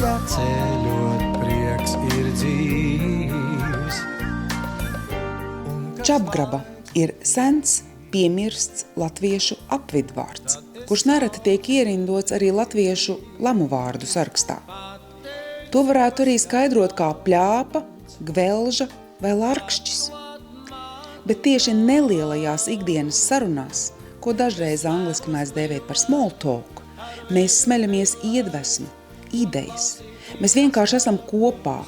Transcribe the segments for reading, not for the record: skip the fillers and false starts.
ja ceļot prieks ir dzīvs. Čapgraba ir sens, piemirsts latviešu apvidvārds, kurš nereti tiek ierindots arī latviešu lamu vārdu sarakstā. To varētu arī skaidrot kā pļāpa, gvelža vai larkšķis. Bet tieši nelielajās ikdienas sarunās, ko dažreiz angliski mēs dēvēt par small talk, mēs smeļamies iedvesmu, idejas. Mēs vienkārši esam kopā,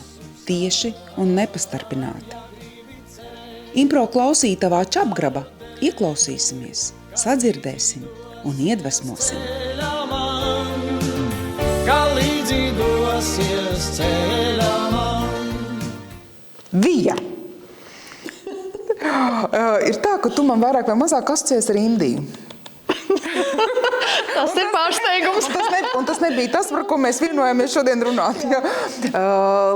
tieši un nepastarpināti. Impro klausītavā Čapgraba ieklausīsimies, sadzirdēsim un iedvesmosim. Ceļā man, kā līdzi dosies ceļā man. Vija! Ir tā, ka tu man vairāk vai mazāk asociēs ar Indiju. Tas ir pārsteigums. Un tas nebija tas, par ko mēs vienojamies šodien runāt. Ja?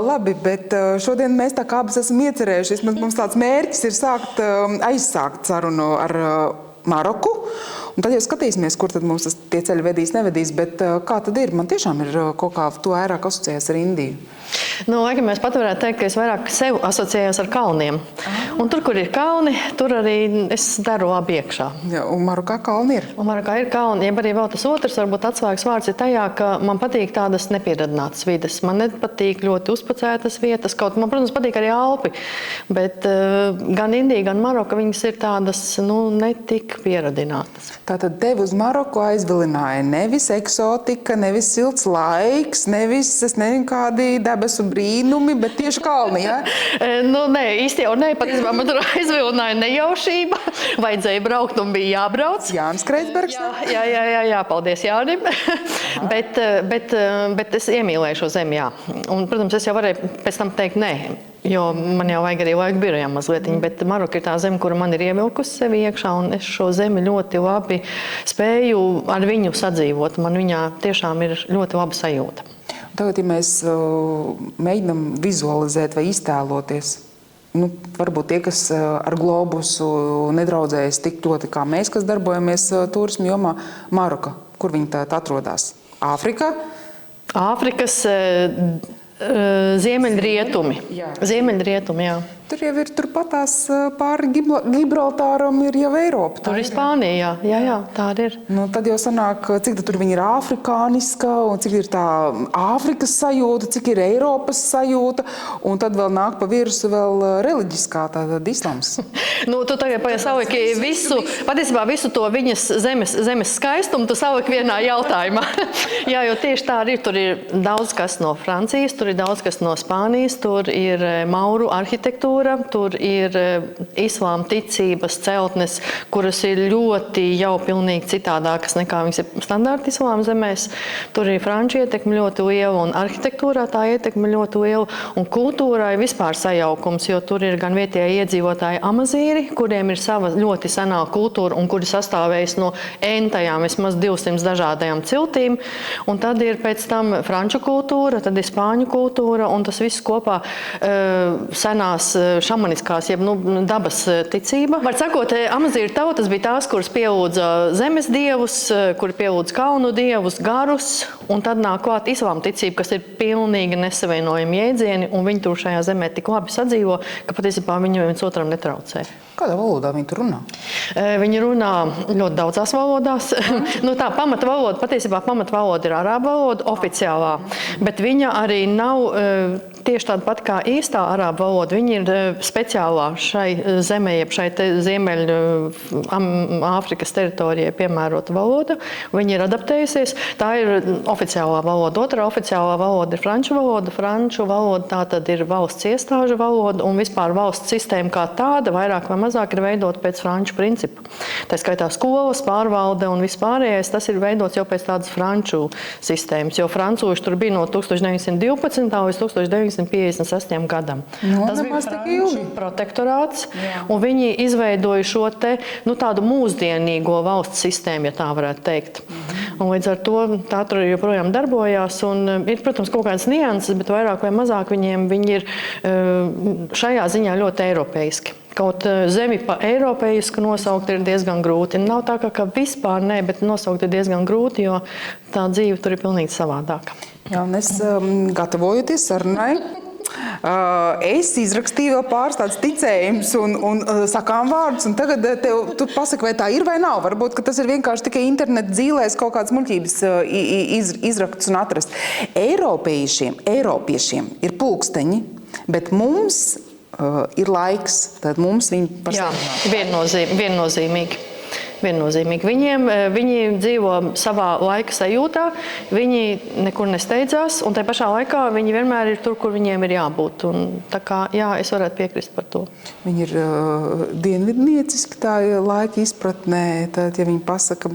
Labi, bet šodien mēs tā kā abas esam iecerējušies. Mums tāds mērķis ir aizsākt sarunu ar Maroku. Un tad jau skatīsimies, kur tad mums tie ceļi vedīs, nevedīs. Bet kā tad ir? Man tiešām ir kaut kā to vairāk asociējas ar Indiju. Nu, laikam mēs pat varētu teikt, ka es vairāk sev asociējos ar kalniem. Un tur, kur ir kalni, tur arī es daru labi iekšā. Ja, un Marokā kalni ir? Un Marokā ir kalni. Ja arī vēl tas otrs, varbūt atslēgas vārds ir tajā, ka man patīk tādas nepieradinātas vides. Man nepatīk ļoti uzpacētas vietas. Kaut man, protams, patīk arī Alpi. Bet gan Indija, gan Maroka, viņas ir tādas, netik pieradinātas. Tātad tevi uz Maroku aizvilināja nevis eksotika, nevis silts laiks, nevis, es nezinu, kādi debesu brīnumi, bet tieši kalni, ja? Nē, īsti jau ne. Patiesībā man tur aizvilināja nejaušība. Vajadzēja braukt un bija jābrauc. Jānis Kreisbergs? Jā, paldies Jānim. bet es iemīlēju šo zemi, jā. Un, protams, es jau varēju pēc tam teikt nē. Jo man jau vajag arī laiku birojām mazliet, bet Maroka ir tā zeme, kura man ir ievilkusi sevi iekšā, un es šo zemi ļoti labi spēju ar viņu sadzīvot. Man viņā tiešām ir ļoti laba sajūta. Tagad, ja mēs mēģinam vizualizēt vai iztēloties, varbūt tie, kas ar globusu nedraudzējas tik ļoti kā mēs, kas darbojamies turismu jomā, Maroka, kur viņi tā atrodās? Āfrikā? Āfrikas ziemeļrietumi. Ziemeļrietumi, jā. Tur jau ir turpatās pāri Gibraltāram ir jau Eiropa. Tur ir Spānija, jā, tāda ir. Tad jau sanāk, cik tur viņi ir afrikāniska, un cik ir tā Āfrikas sajūta, cik ir Eiropas sajūta, un tad vēl nāk pa virusu vēl reliģiskā, tātad islams. Tu tagad saliki patiesībā visu to viņas zemes skaistumu, tu saliki vienā jautājumā. Jā, jo tieši tā arī tur ir daudz kas no Francijas, tur ir daudz kas no Spānijas, tur ir mauru arhitektūra, tur ir islāma ticības celtnes, kuras ir ļoti jau pilnīgi citādākas nekā viņas ir standārta islāma zemēs. Tur ir franču ietekme ļoti liela un arhitektūrā tā ietekme ļoti liela un kultūrā ir vispār sajaukums, jo tur ir gan vietējie iedzīvotāji amazīri, kuriem ir sava ļoti senā kultūra un kuri sastāvējas no entajām, vismaz 200 dažādajām ciltīm. Un tad ir pēc tam franču kultūra, tad ir spāņu kultūra un tas viss kopā senās šamaniskās, jeb dabas ticība. Var sakot, amazīru tautas bija tās, kuras pielūdza zemes dievus, kuri pielūdza kalnu dievus, garus, un tad nāk klāt islāma ticība, kas ir pilnīgi nesavienojami jēdzieni, un viņi tur šajā zemē tik labi sadzīvo, ka patiesībā viņi viens otram netraucē. Kādā valodā viņi tur runā? Viņi runā ļoti daudzās valodās. Patiesībā pamatvaloda ir arābu valoda, oficiālā, bet viņa arī nav tieši tāda pat kā īstā arābu valoda. Viņa ir speciālā šai zemē, jeb šai ziemeļu Āfrikas teritorijai piemērota valoda. Viņa ir adaptējusies. Tā ir oficiālā valoda. Otrā oficiālā valoda ir franču valoda. Franču valoda tā tad ir valsts iestāžu valoda un vispār valsts sistēma kā tāda vairāk vai mazāk ir veidota pēc franču principu. Tā skaitā skolas, pārvalde un vispārējais, tas ir veidots jau pēc tādas franču sistēmas, jo francūši tur bija no 1912. līdz 1956. gadam. Tas bija franču protektorāts, un viņi izveidoja šo tādu mūsdienīgo valsts sistēmu, ja tā varētu teikt. Un līdz ar to tā tur joprojām darbojās, un ir, protams, kaut kādas nianses, bet vairāk vai mazāk viņi ir šajā ziņā ļoti eiropeiski. kaut zemi pa eiropeisku nosaukt ir diezgan grūti. Nav tā, ka vispār nē, bet nosaukt ir diezgan grūti, jo tā dzīve tur ir pilnīgi savādāka. Jā, un es gatavojoties sarunai, es izrakstīju vēl pāris tāds ticējums un sakām vārdus, un tagad tu pasaki, vai tā ir vai nav. Varbūt, ka tas ir vienkārši tikai interneta dzīlēs kaut kādas muļķības izrakts un atrast. Eiropiešiem ir pulksteņi, bet mums ir laiks, tad mums viņi par sevi viennozīmīgi. Viņi dzīvo savā laika sajūtā, viņi nekur nesteidzās, un tajā pašā laikā viņi vienmēr ir tur, kur viņiem ir jābūt. Un tā kā, jā, es varētu piekrist par to. Viņi ir dienvidnieciski tā laika izpratnē, tad, ja viņi pasaka,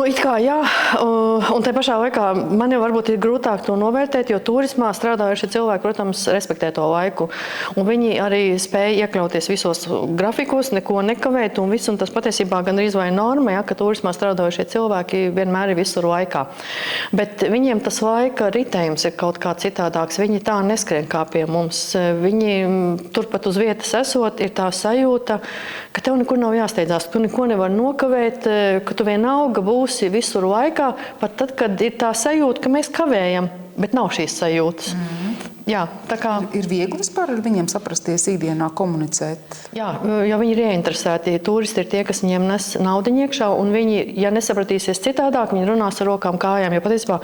it kā, jā, un tajā pašā laikā man jau varbūt ir grūtāk to novērtēt, jo turismā strādājušie cilvēki, protams, respektē to laiku, un viņi arī spēja iekļauties visos grafikos, neko nekavēt, un viss, un tas patiesībā gan arī vai norma, ja, ka turismā strādājušie cilvēki vienmēr ir visur laikā. Bet viņiem tas laika ritējums ir kaut kā citādāks. Viņi tā neskrien kā pie mums. Viņi turpat uz vietas esot, ir tā sajūta, ka tev nekur nav jāsteidzās, tu neko nevar nokavēt, ka tu vienalga būsi visur laikā, pat tad, kad ir tā sajūta, ka mēs kavējam, bet nav šīs sajūtas. Jā, tā kā... Ir viegli vispār ar viņiem saprasties ikdienā, komunicēt? Jā, jo viņi ir ieinteresēti. Turisti ir tie, kas viņiem nes naudiņu iekšā, un viņi, ja nesapratīsies citādāk, viņi runās ar rokām kājām, jo patiesībā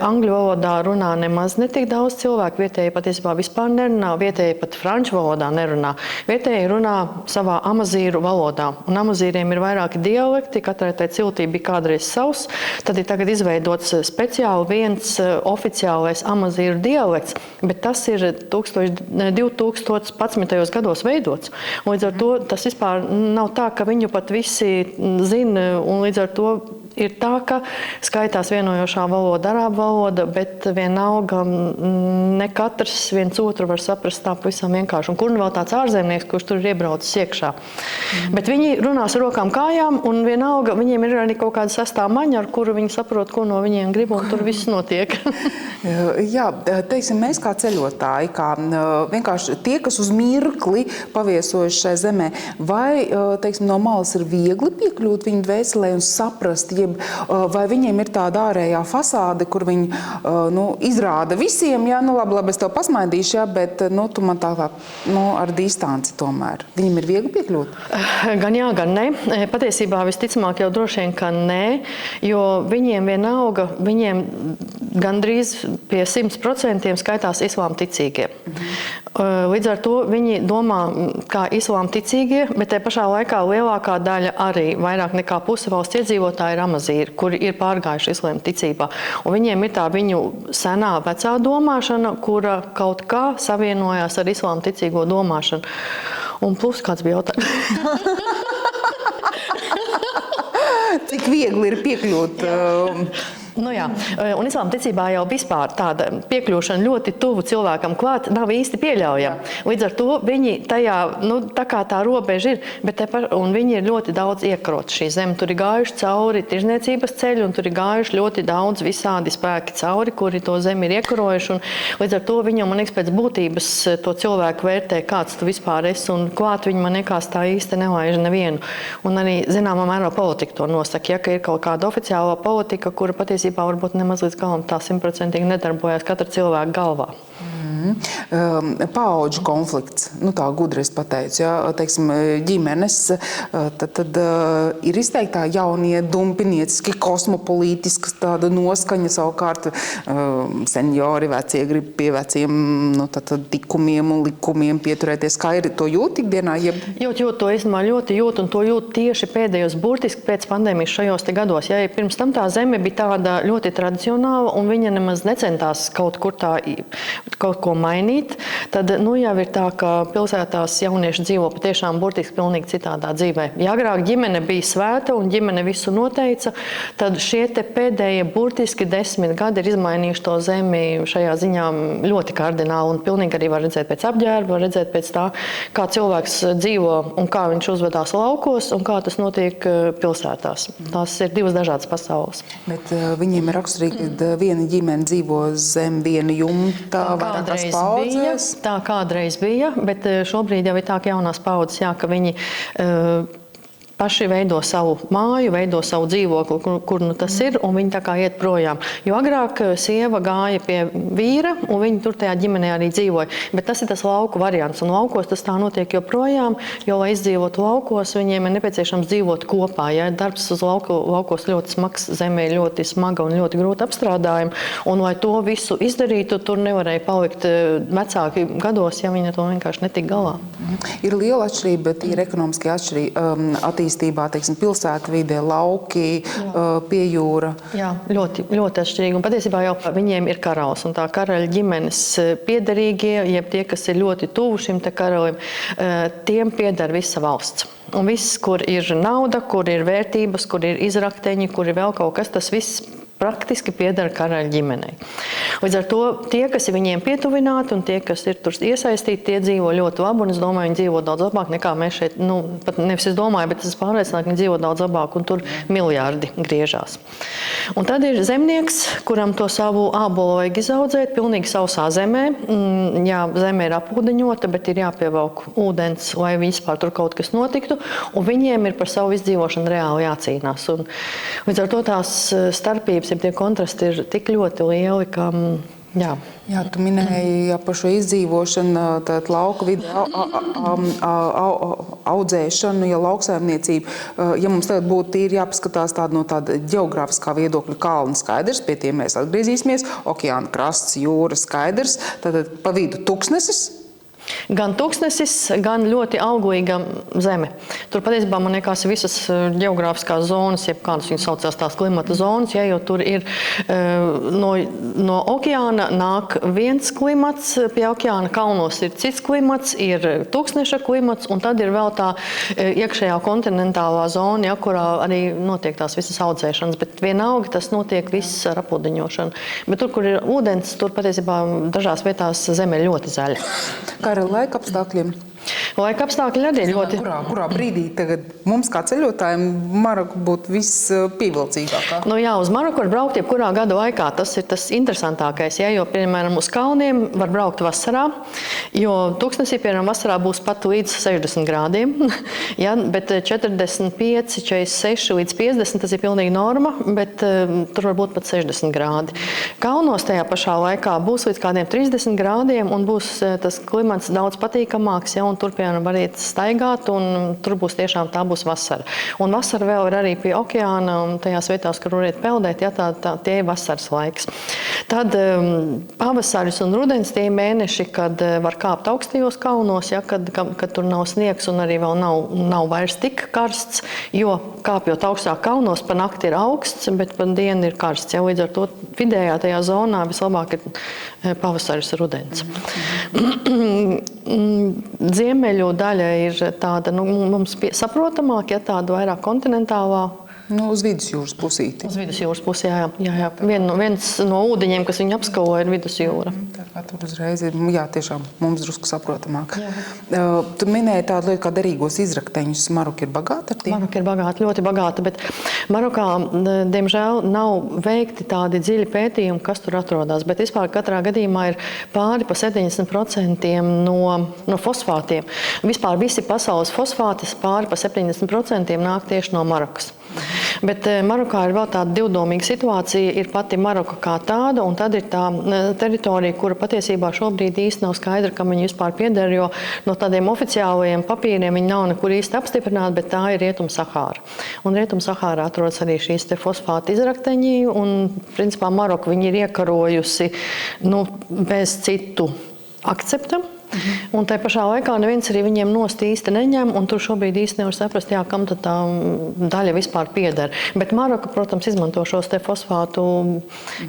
angļu valodā runā nemaz netik daudz cilvēku, vietēji patiesībā vispār nerunā, vietēji pat franču valodā nerunā. Vietēji runā savā amazīru valodā, un amazīriem ir vairāki dialekti, katrai tai ciltī bija kādreiz savs, tad ir tagad izveidots speciāli viens oficiālais amazīru dialekts, bet tas ir 2011. gados veidots. Līdz ar to tas vispār nav tā, ka viņu pat visi zina, un līdz ar to ir tā, ka skaitās vienojošā valoda, arābu valoda, bet vienalga ne katrs viens otru var saprast tā pavisam vienkārši. Un kur nu vēl tāds ārzemnieks, kurš tur ir iebraucis iekšā. Bet viņi runās ar rokām kājām, un vienalga viņiem ir arī kaut kāda sastā maņa, ar kuru viņi saprot, ko no viņiem grib, un tur viss notiek. Jā, teiksim, mēs kā ceļotāji, kā vienkārši tie, kas uz mirkli paviesojuši šai zemē, vai, teiksim, no malas ir viegli piekļūt viņu dvēselē un saprast, vai viņiem ir tāda ārējā fasāde, kur viņi izrāda visiem, jā, labi, es tev pasmaidīšu, jā, bet tu man tā ar distanci tomēr. Viņiem ir viegli piekļūt? Gan jā, gan nē. Patiesībā visticamāk jau droši vien, ka nē, jo viņiem vienalga, viņiem gandrīz pie 100% skaitās islāma ticīgie. Līdz ar to viņi domā kā islāma ticīgie, bet te pašā laikā lielākā daļa arī vairāk nekā puse valsts iedzīvotāji ir amazīri, kuri ir pārgājuši islāma ticībā. Un viņiem ir tā viņu senā vecā domāšana, kura kaut kā savienojās ar islāma ticīgo domāšanu. Un plus kāds bija jautājums? Cik viegli ir piekļūt? Jā, un islāma ticībā jau vispār tāda piekļūšana ļoti tuvu cilvēkam klāt nav īsti pieļaujama. Līdz ar to viņi tajā, tā kā tā robeža ir, un viņi ir ļoti daudz iekroti šī zeme. Tur ir gājuši cauri tirzniecības ceļu, un tur ir gājuši ļoti daudz visādi spēki cauri, kuri to zemi ir iekarojuši. Un līdz ar to viņam, man liekas, pēc būtības to cilvēku vērtē, kāds tu vispār esi, un klāt viņi man liekas tā īsti nelaiž nevienu. Un arī, zināmā mērā, politika to nosaka, ja, ka ir kaut kāda oficiālā politika, kura patiesībā varbūt nemaz līdz galam tā 100% nedarbojas katra cilvēka galvā. Paauģu konflikts, tā gudri es pateicu, ja, teiksim, ģimenes, tad ir izteiktā jaunie dumpinieciski, kosmopolītiskas tāda noskaņa, savukārt seniori, vecie grib pie veciem tikumiem un likumiem pieturēties. Kā ir to jūt ikdienā? Jūt, to īstenībā ļoti jūt, un to jūt tieši pēdējos burtiski pēc pandēmijas šajos te gados. Ja pirms tam tā zeme bija tāda ļoti tradicionāla, un viņa nemaz necentās kaut kur kaut ko mainīt, tad jau ir tā, ka pilsētās jaunieši dzīvo patiešām burtiski pilnīgi citādā dzīvē. Ja agrāk ģimene bija svēta un ģimene visu noteica, tad šie te pēdējie burtiski 10 gadi ir izmainījuši to zemi šajā ziņā ļoti kardināli, un pilnīgi arī var redzēt pēc apģērba, var redzēt pēc tā, kā cilvēks dzīvo un kā viņš uzvedās laukos un kā tas notiek pilsētās. Tās ir divas dažādas pasaules. Bet viņiem ir raksturīgi, ka viena ģimene dzīvo zem viena jumta, vairākās paudzēs. tā kādreiz bija, bet šobrīd jau ir tā, ka jaunās paudzes, jā, ka viņi paši veido savu māju, veido savu dzīvokli, kur nu tas ir, un viņi tā kā iet projām. Jo agrāk sieva gāja pie vīra, un viņi tur tajā ģimenē arī dzīvoja. Bet tas ir tas lauku variants, un laukos tas tā notiek joprojām, jo, lai izdzīvotu laukos, viņiem ir nepieciešams dzīvot kopā. Ja darbs uz laukos ļoti smags, zemē ļoti smaga un ļoti grūti apstrādājumi, un lai to visu izdarītu, tur nevarēja palikt vecāki gados, ja viņi to vienkārši netika galā. Ir liela atšķirība, ir ekonomiski attīstībā, teiksim, pilsētvidē, lauki, pie jūra. Jā, ļoti, ļoti atšķirīgi. Un patiesībā jau viņiem ir karalis, un tā karaļa ģimenes piederīgie, jeb tie, kas ir ļoti tuvu šim te karalim, tiem pieder visa valsts. Un viss, kur ir nauda, kur ir vērtības, kur ir izrakteņi, kur ir vēl kaut kas, tas viss praktiski pieder karaļa ģimenei. Līdz ar to tie, kas ir viņiem pietuvināti un tie, kas ir tur iesaistīti, tie dzīvo ļoti labi, un es domāju, viņi dzīvo daudz labāk nekā mēs šeit, pat nevis es domāju, bet es pārliecināju, ka viņi dzīvo daudz labāk, un tur miljārdi griežās. Un tad ir zemnieks, kuram to savu ābolu vajag izaudzēt pilnīgi sausā zemē. Jā, zeme ir apūdeņota, bet ir jāpievelk ūdens, lai vispār tur kaut kas notiktu, un viņiem ir par savu izdzīvošanu reāli jācīnās. Un līdz ar to tās starpības, tie kontrasti ir tik ļoti lieli, ka, jā. Jā, tu minēji par šo izdzīvošanu, tad lauku vidi audzēšanu, ja lauksaimniecība, ja mums tagad būtu tīri jāpaskatās no tāda ģeogrāfiskā viedokļa kalna skaidrs, pie tiem mēs atgriezīsimies, okeāna krasts, jūra skaidrs, tad pa vidu tuksnesis. Gan tuksnesis, gan ļoti auglīga zeme. Tur patiesībā, man liekas, visas ģeogrāfiskās zonas, jeb kādas viņas saucās tās klimata zonas, ja, jo tur ir no okeāna nāk viens klimats, pie okeāna kalnos ir cits klimats, ir tuksneša klimats, un tad ir vēl tā iekšējā kontinentālā zona, ja, kurā arī notiek tās visas audzēšanas, bet vienalga tas notiek viss ar apūdeņošanu. Bet tur, kur ir ūdens, tur patiesībā dažās vietās zeme ir ļoti zaļa. Kā ar laika apstākļiem? Laika apstākļi arī ļoti. Kurā brīdī tagad mums kā ceļotājiem Maroka būtu vispievilcīgākā? Jā, uz Maroku var braukt jebkurā gada laikā. Tas ir tas interesantākais, ja, jo, piemēram, uz kalniem var braukt vasarā, jo tuksnesī, piemēram, vasarā būs pat līdz 60 grādiem, ja, bet 45, 46 līdz 50 tas ir pilnīgi norma, bet tur var būt pat 60 grādi. Kalnos tajā pašā laikā būs līdz kādiem 30 grādiem un būs tas klimats daudz patīkamāks, ja, un tur, piemēram, variet staigāt, un tur būs tiešām tā būs vasara. Un vasara vēl ir arī pie okeāna, un tajās vietās, kur variet peldēt, ja, tie ir vasaras laiks. Tad pavasaris un rudens tie mēneši, kad var kāpt augstajos kalnos, ja, kad tur nav sniegs un arī vēl nav vairs tik karsts, jo kāpjot augstāk kalnos, pa nakti ir augsts, bet pa dienu ir karsts. Ja, līdz ar to vidējā tajā zonā vislabāk ir pavasaris rudens. Ziemeļu daļa ir tāda, mums saprotamāk, ja tāda vairāk kontinentālā. Uz vidusjūras pusīti. Uz vidusjūras pusī, jā. Viens no ūdeņiem, kas viņu apskalo, ir vidusjūra. Tā kā tur uzreiz ir, jā, tiešām mums drusku saprotamāk. Tu minēji tādu lietu kā derīgos izrakteņus. Maroka ir bagāta ar tiem? Maroka ir bagāta, ļoti bagāta, bet Marokā, diemžēl, nav veikti tādi dziļi pētījumi, kas tur atrodas. Bet vispār katrā gadījumā ir pāri pa 70% no fosfātiem. Vispār visi pasaules fosfāti pāri pa 70% nāk tieši no Marokas. Bet Marokā ir vēl tāda divdomīga situācija, ir pati Maroka kā tāda, un tad ir tā teritorija, kura patiesībā šobrīd īsti nav skaidra, kam viņi vispār pieder, jo no tādiem oficiālajiem papīriem viņi nav nekur īsti apstiprināti, bet tā ir Rietum-Sahāra. Un Rietum-Sahārā atrodas arī šīs te fosfāti izrakteņi, un principā Maroka viņi ir iekarojusi bez citu akcepta. Un tai pašā laikā neviens arī viņiem nost īsti neņem, un tur šobrīd īsti nevar saprast, kam tad tā daļa vispār pieder. Bet Maroka, protams, izmanto šos te fosfātu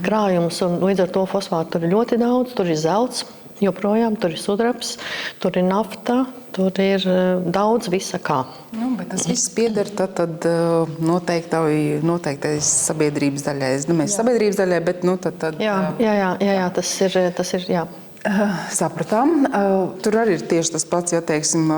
krājumus, un līdz ar to fosfātu tur ir ļoti daudz, tur ir zelts, joprojām tur ir sudrabs, tur ir nafta, tur ir daudz visa kā. Bet tas viss pieder tad noteiktai sabiedrības daļai. Mēs sabiedrības daļai, bet tad... Jā, tas ir, jā. Sapratām. Tur arī ir tieši tas pats, ja teiksim,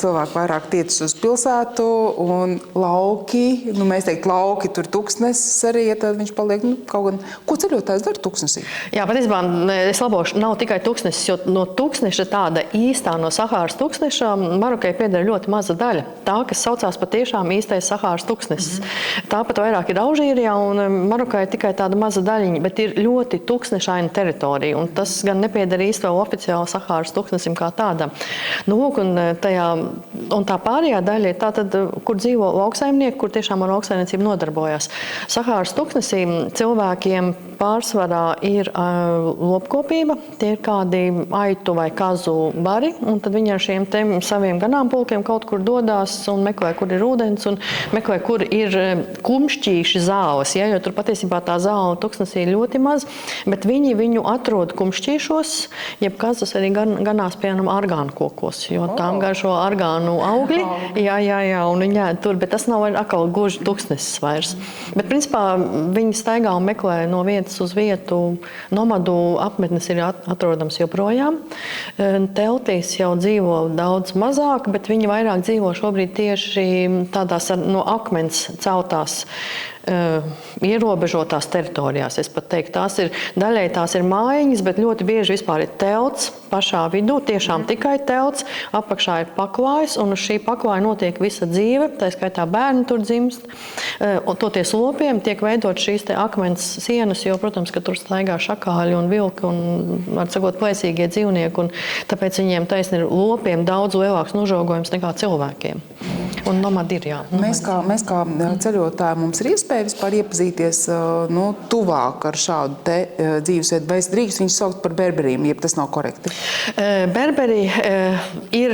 cilvēki vairāk tiecas uz pilsētu un lauki, mēs teikt lauki, tur tuksnesis arī, ja tad viņš paliek, kaut gan, ko ceļotājs dara tuksnesī? Jā, patiesībā es labošu, nav tikai tuksnesis, jo no tuksneša tāda īstā, no Sahāras tuksneša Marokai pieder ļoti maza daļa. Tā, kas saucās patiešām īstais Sahāras tuksnesis. Tāpat vairāk ir Alžīrijā un Marokai ir tikai tāda maza daļiņa, bet ir ļoti tuksnešaina teritorija, un tas gan nepieder īsti vēl oficiāli Sahāras tuksnesim kā tādam. Un tā pārējā daļa ir tā, kur dzīvo lauksaimnieki, kur tiešām ar lauksaimniecību nodarbojas. Sahāras tuksnesī cilvēkiem pārsvarā ir lopkopība, tie ir kādi aitu vai kazu bari, un tad viņi ar šiem saviem ganāmpulkiem kaut kur dodās un meklē, kur ir ūdens, un meklē, kur ir kumšķīši zāles, ja, jo tur patiesībā tā zāle tuksnesī ir ļoti maz, bet viņi viņu atrod kumšķīšos, jeb kazas arī ganās, piemēram, argānu kokos, jo tām garšo argānu augļi, jā, un viņi ēd tur, bet tas nav atkal gluži tuksnesis vairs. Bet, principā, viņi staigā un meklē no vietas uz vietu. Nomadu apmetnes ir atrodams joprojām. Teltīs jau dzīvo daudz mazāk, bet viņi vairāk dzīvo šobrīd tieši tādās no akmens celtās ierobežotās teritorijās. Es pat teiktu, daļai tās ir mājiņas, bet ļoti bieži vispār ir telts pašā vidū, tiešām tikai telts, apakšā ir paklājs, un uz šī paklāja notiek visa dzīve, tā skaitā bērni tur dzimst, un toties lopiem tiek veidot šīs te akmens sienas, jo, protams, ka tur staigā šakāļi un vilki un, var sakot, plēsīgie dzīvnieki, un tāpēc viņiem taisni ir lopiem daudz lielāks nožogojums nekā cilvēkiem. Un nomadi ir, jā. Mēs kā ceļotāji, mums ir iespēja vispār iepazīties tuvāk ar šādu te dzīvesvietu, vai es drīkst viņus saukt par berberiem, jeb tas nav korekti? Berberi ir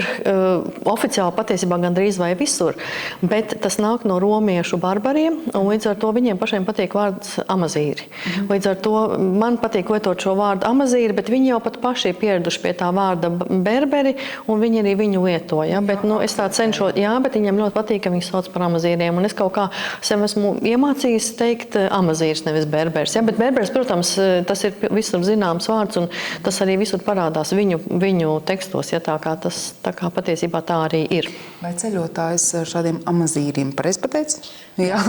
oficiāli patiesībā gandrīz vai visur, bet tas nāk no romiešu barbariem, un līdz ar to viņiem pašiem patīk vārds amazīri. Līdz ar to man patīk lietot šo vārdu amazīri, bet viņi jau pat paši ir pieraduši pie tā vārda berberi, un viņi arī viņu lieto, ja? Bet es tā cenšos, jā, bet viņiem ļoti patīk, ka viņi sauc par amazīriem, un es kaut kā sev esmu iemācījis teikt amazīrs, nevis berberis. Ja? Bet berberis, protams, tas ir visur zināms vārds, un tas arī visur parādās viņu tekstos, ja? Tā kā patiesībā tā arī ir. Vai ceļotājs šādiem amazīriem pareizi pateic? Jā.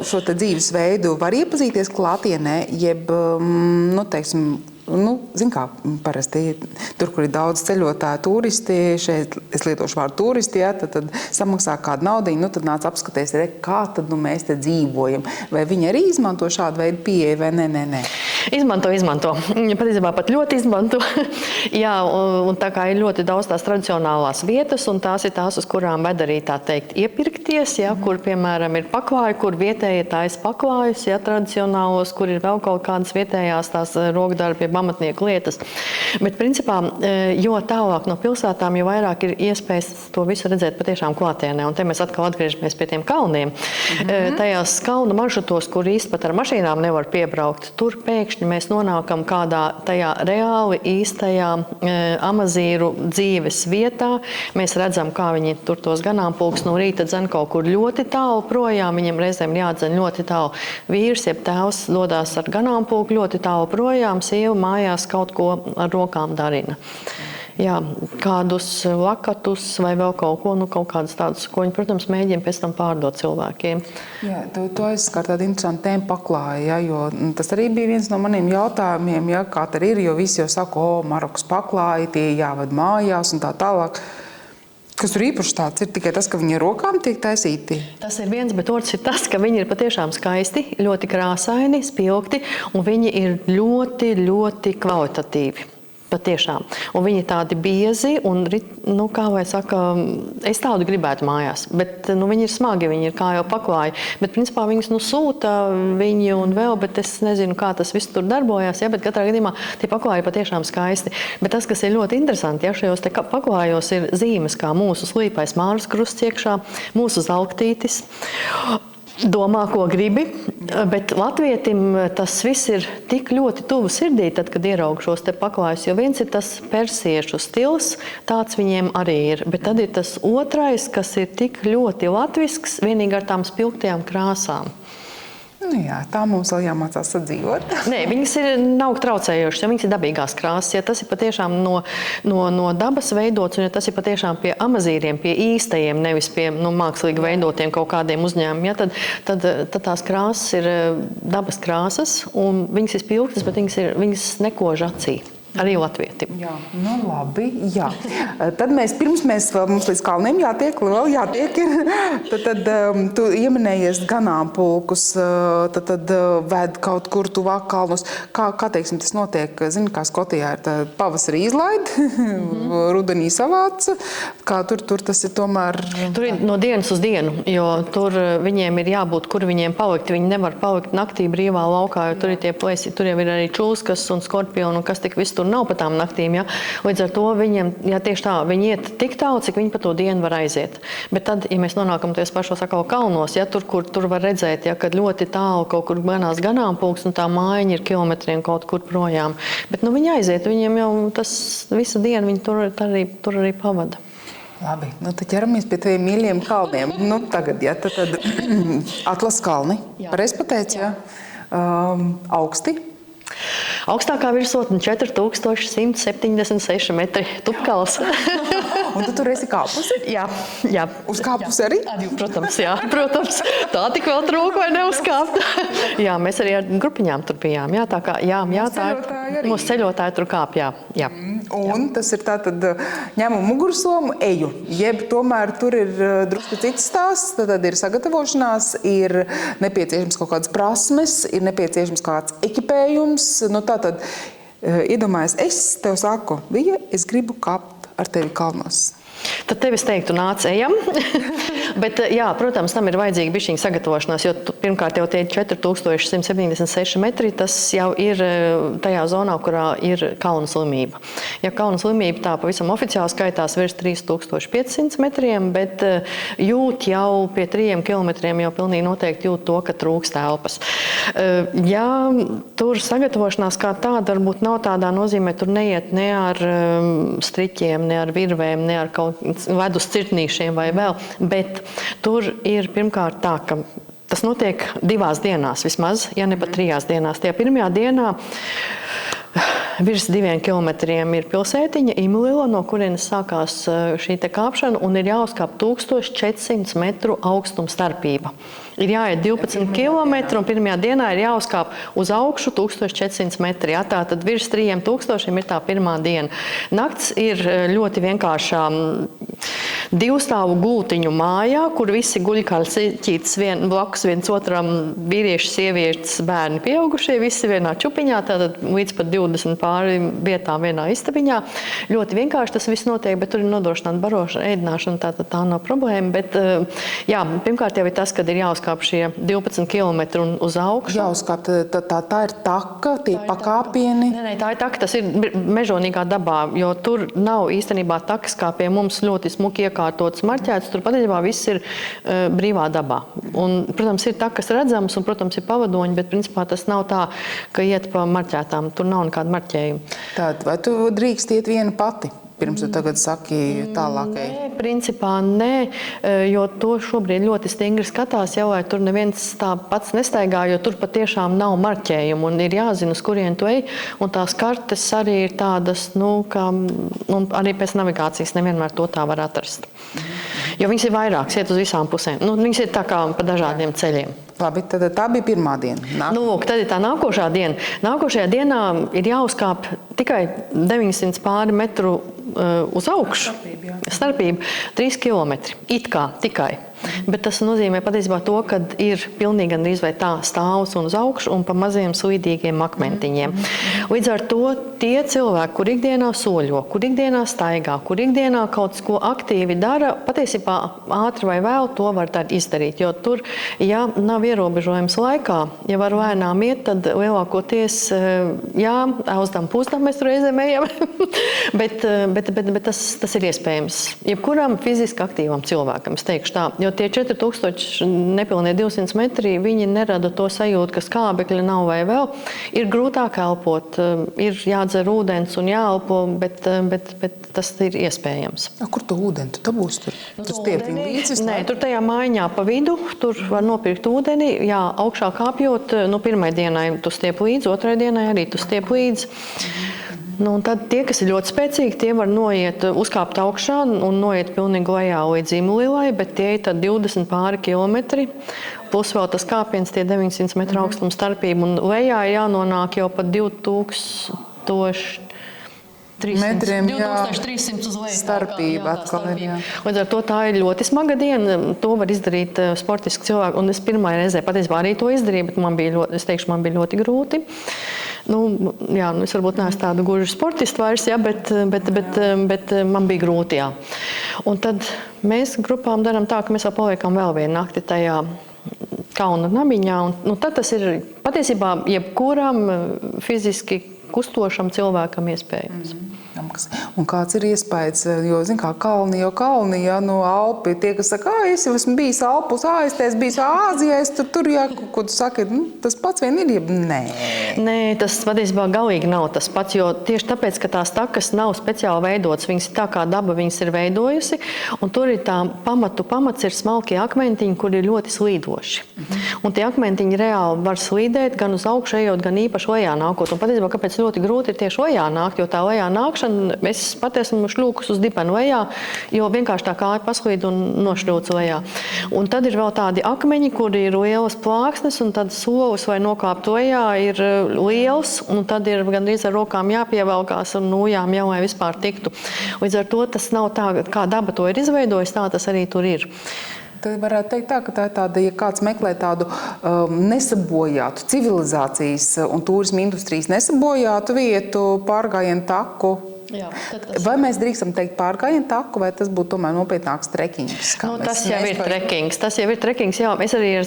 Šo te dzīvesveidu var iepazīties klātienē, jeb, teiksim, zin kā, parasti tur, kur ir daudz ceļotāju turisti, šeit es lietošu vārdu turisti, ja, tad samaksā kādu naudiņu, tad nāc apskaties, kā tad mēs te dzīvojam. Vai viņi arī izmanto šādu veidu pieeju, vai nē? Izmanto. Patiesībā pat ļoti izmanto. Jā, un tā kā ir ļoti daudz tās tradicionālās vietas, un tās ir tās, uz kurām ved arī tā teikt iepirkties, ja, kur, piemēram, ir paklāji, kur vietēji tais paklājus, ja, tradicionālos, kur ir vēl kaut kādas vietējās tās rokdarbi, amatnieku lietas. Bet, principā, jo tālāk no pilsētām, jo vairāk ir iespējas to visu redzēt patiešām klātienē. Un te mēs atkal atgriežamies pie tiem kalniem. Tajās kalnu maršrutos, kur īsti pat ar mašīnām nevar piebraukt, tur pēkšņi mēs nonākam kādā tajā reāli īstajā amazīru dzīves vietā. Mēs redzam, kā viņi tur tos ganāmpulks no rīta dzen kaut kur ļoti tālu projām. Viņam reizēm jādzen ļoti tālu. Vīrs, jeb tēvs dodās ar ganāmpulku ļoti tālu projām, sieva mājās kaut ko ar rokām darina. Jā, kādus lakatus vai vēl kaut ko, kaut kādas tādas, ko viņi, protams, mēģina pēc tam pārdot cilvēkiem. Jā, tu aizskar tādu interesantu tēmu paklāja, ja, jo tas arī bija viens no maniem jautājumiem, ja, kā tad ir, jo visi jau saka, Marokas paklāji, tie jāved mājās un tā tālāk. Kas tur īpaši tāds ir? Tikai tas, ka viņi ar rokām tiek taisīti? Tas ir viens, bet otrs ir tas, ka viņi ir patiešām skaisti, ļoti krāsaini, spilgti, un viņi ir ļoti, ļoti kvalitatīvi. Patiešām. Un viņi tādi biezi, un, kā vai saka, es tādu gribētu mājās, bet viņi ir smagi, viņi ir kā jau paklāji. Bet, principā, viņus sūta viņi un vēl, bet es nezinu, kā tas viss tur darbojās, ja, bet katrā gadījumā tie paklāji patiešām skaisti. Bet tas, kas ir ļoti interesanti, ja šajos te paklājos ir zīmes, kā mūsu slīpais Māras krusts iekšā, mūsu zelktītis. Domā, ko gribi, bet latvietim tas viss ir tik ļoti tuvu sirdī, tad, kad ieraug šos te paklājus, jo viens ir tas persiešu stils, tāds viņiem arī ir, bet tad ir tas otrais, kas ir tik ļoti latvisks, vienīgi ar tām spilgtajām krāsām. Nu jā, tā mums vēl jāmācās sadzīvot. Nē, viņas nav traucējošas, jo viņas ir dabīgās krāsas. Ja tas ir patiešām no dabas veidots, un ja tas ir patiešām pie amazīriem, pie īstajiem, nevis pie mākslīgi veidotiem kaut kādiem uzņēmumiem, tad tās krāsas ir dabas krāsas, un viņas ir spilgtas, bet viņas nekož acī. Arī latvietim. Jā, nu labi, jā. Tad pirms mums līdz kalniem jātiek, vēl jātiek. Tad tu ieminējies ganāmpulkus, tad ved kaut kur tuvāk kalnus. Kā teiksim, tas notiek? Zini, kā Skotijā ir pavasarī izlaid, rudenī savāca. Kā tur tas ir tomēr? Tur ir no dienas uz dienu, jo tur viņiem ir jābūt, kur viņiem palikt. Viņi nevar palikt naktī brīvā laukā, jo tur ir tie plēsi, tur jau ir arī čūskas un skorpioni un kas tik viss tur nav pa tām naktīm. Ja? Līdz ar to viņiem, ja tieši tā, viņi iet tik tālu, cik viņi pa to dienu var aiziet. Bet tad, ja mēs nonākam ties pašos atkal kalnos, ja, tur var redzēt, ja, kad ļoti tālu kaut kur ganās ganāmpulks un tā mājiņa ir kilometriem kaut kur projām. Bet viņi aiziet, viņiem jau tas visu dienu viņi tur arī pavada. Labi, tad ķeramies pie tiem mīļiem kalniem. Tagad, ja, tad Atlas kalni. Pareizi pateicu, ja? Augsti. Augstākā virsotne 4176 metri Tupkals. Un tu tur esi kāpusi? Jā. Uz kāpusi arī? Protams. Tā tik vēl trūka vai neuzkāpt. Jā, mēs arī ar grupiņām tur bijām. Jā, tā kā, tā ir. Mūsu ceļotāji tur kāp, jā. Un tas ir tātad ņemu mugursomu, eju. Jeb tomēr tur ir drusku cits stāsts, tad ir sagatavošanās, ir nepieciešams kaut kādas prasmes, ir nepieciešams kāds ekipējums. Tātad, iedomājies, es tev saku, Vija, es gribu kāpt ar tevi kalnos. Tad tev es teiktu, nāc ejam. Bet, jā, protams, tam ir vajadzīga bišķiņa sagatavošanās, jo pirmkārt jau tie 4176 metri, tas jau ir tajā zonā, kurā ir kalnu slimība. Ja kalnu slimība tā pavisam oficiāli skaitās virs 3500 metriem, bet jūt jau pie 3 kilometriem jau pilnīgi noteikti jūt to, ka trūkst telpas. Ja tur sagatavošanās kā tāda varbūt nav tādā nozīmē, tur neiet ne ar striķiem, ne ar virvēm, ne ar kaut vedus cirtnīšiem vai vēl, bet tur ir pirmkārt tā, ka tas notiek 2 dienās vismaz, ja ne pat 3 dienās. Tajā pirmajā dienā virs 2 kilometriem ir pilsētiņa Imlila, no kurienes sākās šī te kāpšana, un ir jāuzkāp 1400 metru augstuma starpība. Ir jāiet 12 kilometri, un pirmajā dienā ir jāuzkāp uz augšu 1400 metri. Ja? Tātad virs 3000 ir tā pirmā diena. Nakts ir ļoti vienkāršā 2-stāvu gultiņu mājā, kur visi guļ kā ķītis blakus viens otram, vīrieši, sievietes, bērni, pieaugušie, visi vienā čupiņā, tātad līdz pat 20 pāri vietām vienā istabiņā. Ļoti vienkārši tas viss notiek, bet tur ir nodrošināta barošana, ēdināšana, tātad tā nav problēma. Bet, jā, pirmkārt jau ir tas, kad ir jāuzkāp šie 12 kilometri un uz augšu. Jāuzkāp, tā ir taka, tie pakāpieni? Nē, tā ir taka, tas ir mežonīgā dabā, jo tur nav īstenībā takas, kā pie mums ļoti smuki iekārtotas marķētas, tur patiesībā viss ir brīvā dabā. Un, protams, ir takas redzamas un, protams, ir pavadoņi, bet principā tas nav tā, ka iet pa marķētām, tur nav nekāda marķējuma. Tātad, vai tu drīkst iet viena pati? Pirms tu tagad saki tālākai? Nē, principā nē, jo to šobrīd ļoti stingri skatās, jau lai tur neviens tā pats nestaigā, jo tur patiešām nav marķējumu un ir jāzina, uz kurien tu ej, un tās kartes arī ir tādas, ka arī pēc navigācijas nevienmēr to tā var atrast. Jo viņas ir vairākas, iet uz visām pusēm. Viņas ir tā kā pa dažādiem ceļiem. Labi, tad tā bija pirmā diena. Tad ir tā nākošā diena. Nākošajā dienā ir jāuzkāp tikai 900 pāri metru uz augšu. Starpība 3 kilometri. It kā tikai. Bet tas nozīmē patiesībā to, ka ir pilnīgi gandrīz vai tā stāvus un uz augšu un pa maziem slīdīgiem akmentiņiem. Līdz ar to tie cilvēki, kur ikdienā soļo, kur ikdienā staigā, kur ikdienā kaut ko aktīvi dara, patiesībā ātri vai vēl to var tad izdarīt. Jo tur, ja nav ierobežojums laikā, ja var lēnām iet, tad lielākoties, jā, auzdam pūstam mēs reizēm ejam, bet tas ir iespējams. iespējams jebkuram fiziski aktīvam cilvēkam, es teikšu tā, jo tie 4000 nepilnie 200 metri, viņi nerada to sajūtu, ka skābekļa nav vai vēl. Ir grūtāk elpot, ir jādzer ūdens un jāelpo, bet tas ir iespējams. Kur tu ūdeni? Tu dabūsi tur? Tu stiepini līdzi? Nē, tur tajā mājiņā pa vidu, tur var nopirkt ūdeni, jā, augšā kāpjot, pirmai dienai tu stiep līdzi, otrai dienai arī tu stiep līdzi. Un tad tie, kas ir ļoti spēcīgi, tie var noiet, uzkāpt augšā un noiet pilnīgi lejā līdz Imulilai, bet tie ir tad 20 pāri kilometri, plus vēl tas kāpiens, tie 900 metru augstuma starpība, un lejā ir jānonāk jau pat 2300 uz leju. Starpība atkal ir, jā. Līdz ar to tā ir ļoti smaga diena. To var izdarīt sportiski cilvēki. Un es pirmā reizē patiesībā arī to izdarīju, bet man bija ļoti grūti. Es varbūt neesmu tāda guži sportista vairs, jā, bet man bija grūti, jā. Un tad mēs grupām darām tā, ka mēs vēl paliekam vēl vienu nakti tajā kalna namiņā. Un tad tas ir patiesībā jebkuram fiziski kustošam cilvēkam iespējams. Un kāds ir iespējas, jo, zin kā, kalni, ja, no Alpi, tie, kas saka, es jau esmu bijis Alpus, es biju Āzijā, es tur, jā, ko tu saki, tas pats vien ir, nē. Nē, tas patiesībā galīgi nav tas pats, jo tieši tāpēc, ka tās takas nav speciāli veidotas, viņas ir tā kā daba viņas ir veidojusi, un tur ir tā pamats ir smalkie akmentiņi, kur ir ļoti slīdoši. Un tie akmentiņi reāli var slīdēt gan uz augšu ejot, gan īpaši lejā nākot. Un patiesībā, kāpēc ļoti grūti ir tieši lejā nākt, jo tā lejā nākšana, es pat esmu šļūkus uz dipenu lejā, jo vienkārši tā kāja paslīd un nošļūts lejā. Un tad ir vēl tādi akmeņi, kur ir lielas plāksnes, un tad solis vai nokāpt lejā ir liels, un tad ir gandrīz ar rokām jāpievelkās un nojām jau, lai vispār tiktu. Līdz ar to tas nav tā, kā daba to ir izveidojis, tā tas arī tur ir. Tad varētu teikt tā, ka tā ir tāda, ja kāds meklē tādu nesabojātu civilizācijas un turisma industrijas nesabojātu vietu, pārgājienu taku. Jā, vai mēs drīkstam teikt pārgājienu taku, vai tas būtu tomēr nopietnāks trekings? Tas jau ir trekings. Jā, es arī ar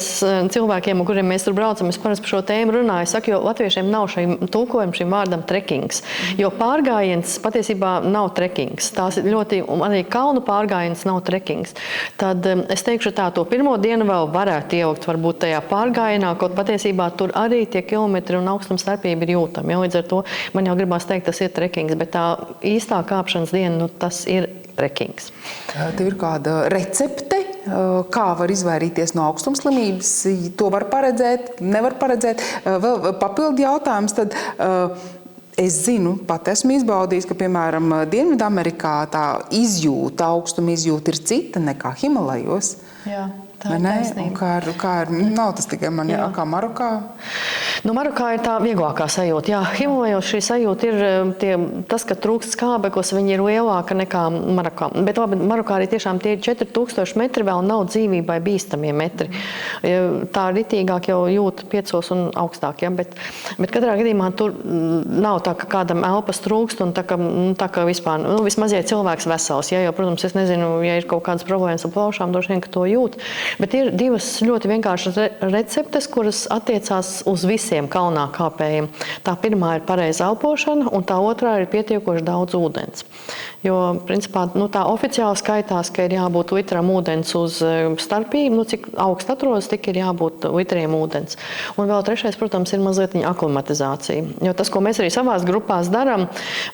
cilvēkiem, ar kuriem mēs tur braucam, es parasti par šo tēmu runāju, saku, jo latviešiem nav tulkojuma šim vārdam trekings, jo pārgājiens patiesībā nav trekings. Tās ir ļoti, arī kalnu pārgājiens nav trekings. Tad es teikšu tā, to pirmo dienu vēl varētu ievilkt varbūt tajā pārgājienā, kaut patiesībā tur arī tie kilometri un augstuma starpība ir jūtama. Ja? Līdz ar to man jau gribās teikt, tas ir trekings, bet tā īstā kāpšanas diena, tas ir trekings. Tev ir kāda recepte, kā var izvairīties no augstumslimības? To var paredzēt, nevar paredzēt. Vēl papildu jautājums, tad es zinu, pat esmu izbaudījis, ka, piemēram, Dienvidamerikā tā izjūta, augstuma izjūta ir cita nekā Himalajos. Jā. Tā ir taisnība. Kā ir, nav tas tikai man, kā Marokā? Marokā ir tā vieglākā sajūta. Jā, Himalajos šī sajūta ir tas, ka trūkst skābeklis, viņi ir lielāka nekā Marokā. Bet labi, Marokā arī tiešām tie 4000 metri vēl nav dzīvībai bīstamie metri. Tā ritīgāk jau jūt 5 un augstāk, ja? Bet katrā gadījumā tur nav tā, ka kādam elpas trūkst un tā, ka vispār, vismaz, ja cilvēks vesels, ja? Jo, protams, es nezinu, ja ir kaut kādas problēmas ar plaušām, droši vien, ka to jūt. Bet ir divas ļoti vienkāršas receptes, kuras attiecās uz visiem kalnā kāpējiem. Tā pirmā ir pareiza elpošana, un tā otrā ir pietiekoši daudz ūdens. Jo, principā, tā oficiāli skaitās, ka ir jābūt litram ūdens uz starpību, cik augst atrodas, tik ir jābūt litriem ūdens. Un vēl trešais, protams, ir mazliet aklimatizācija. Jo tas, ko mēs arī savās grupās darām,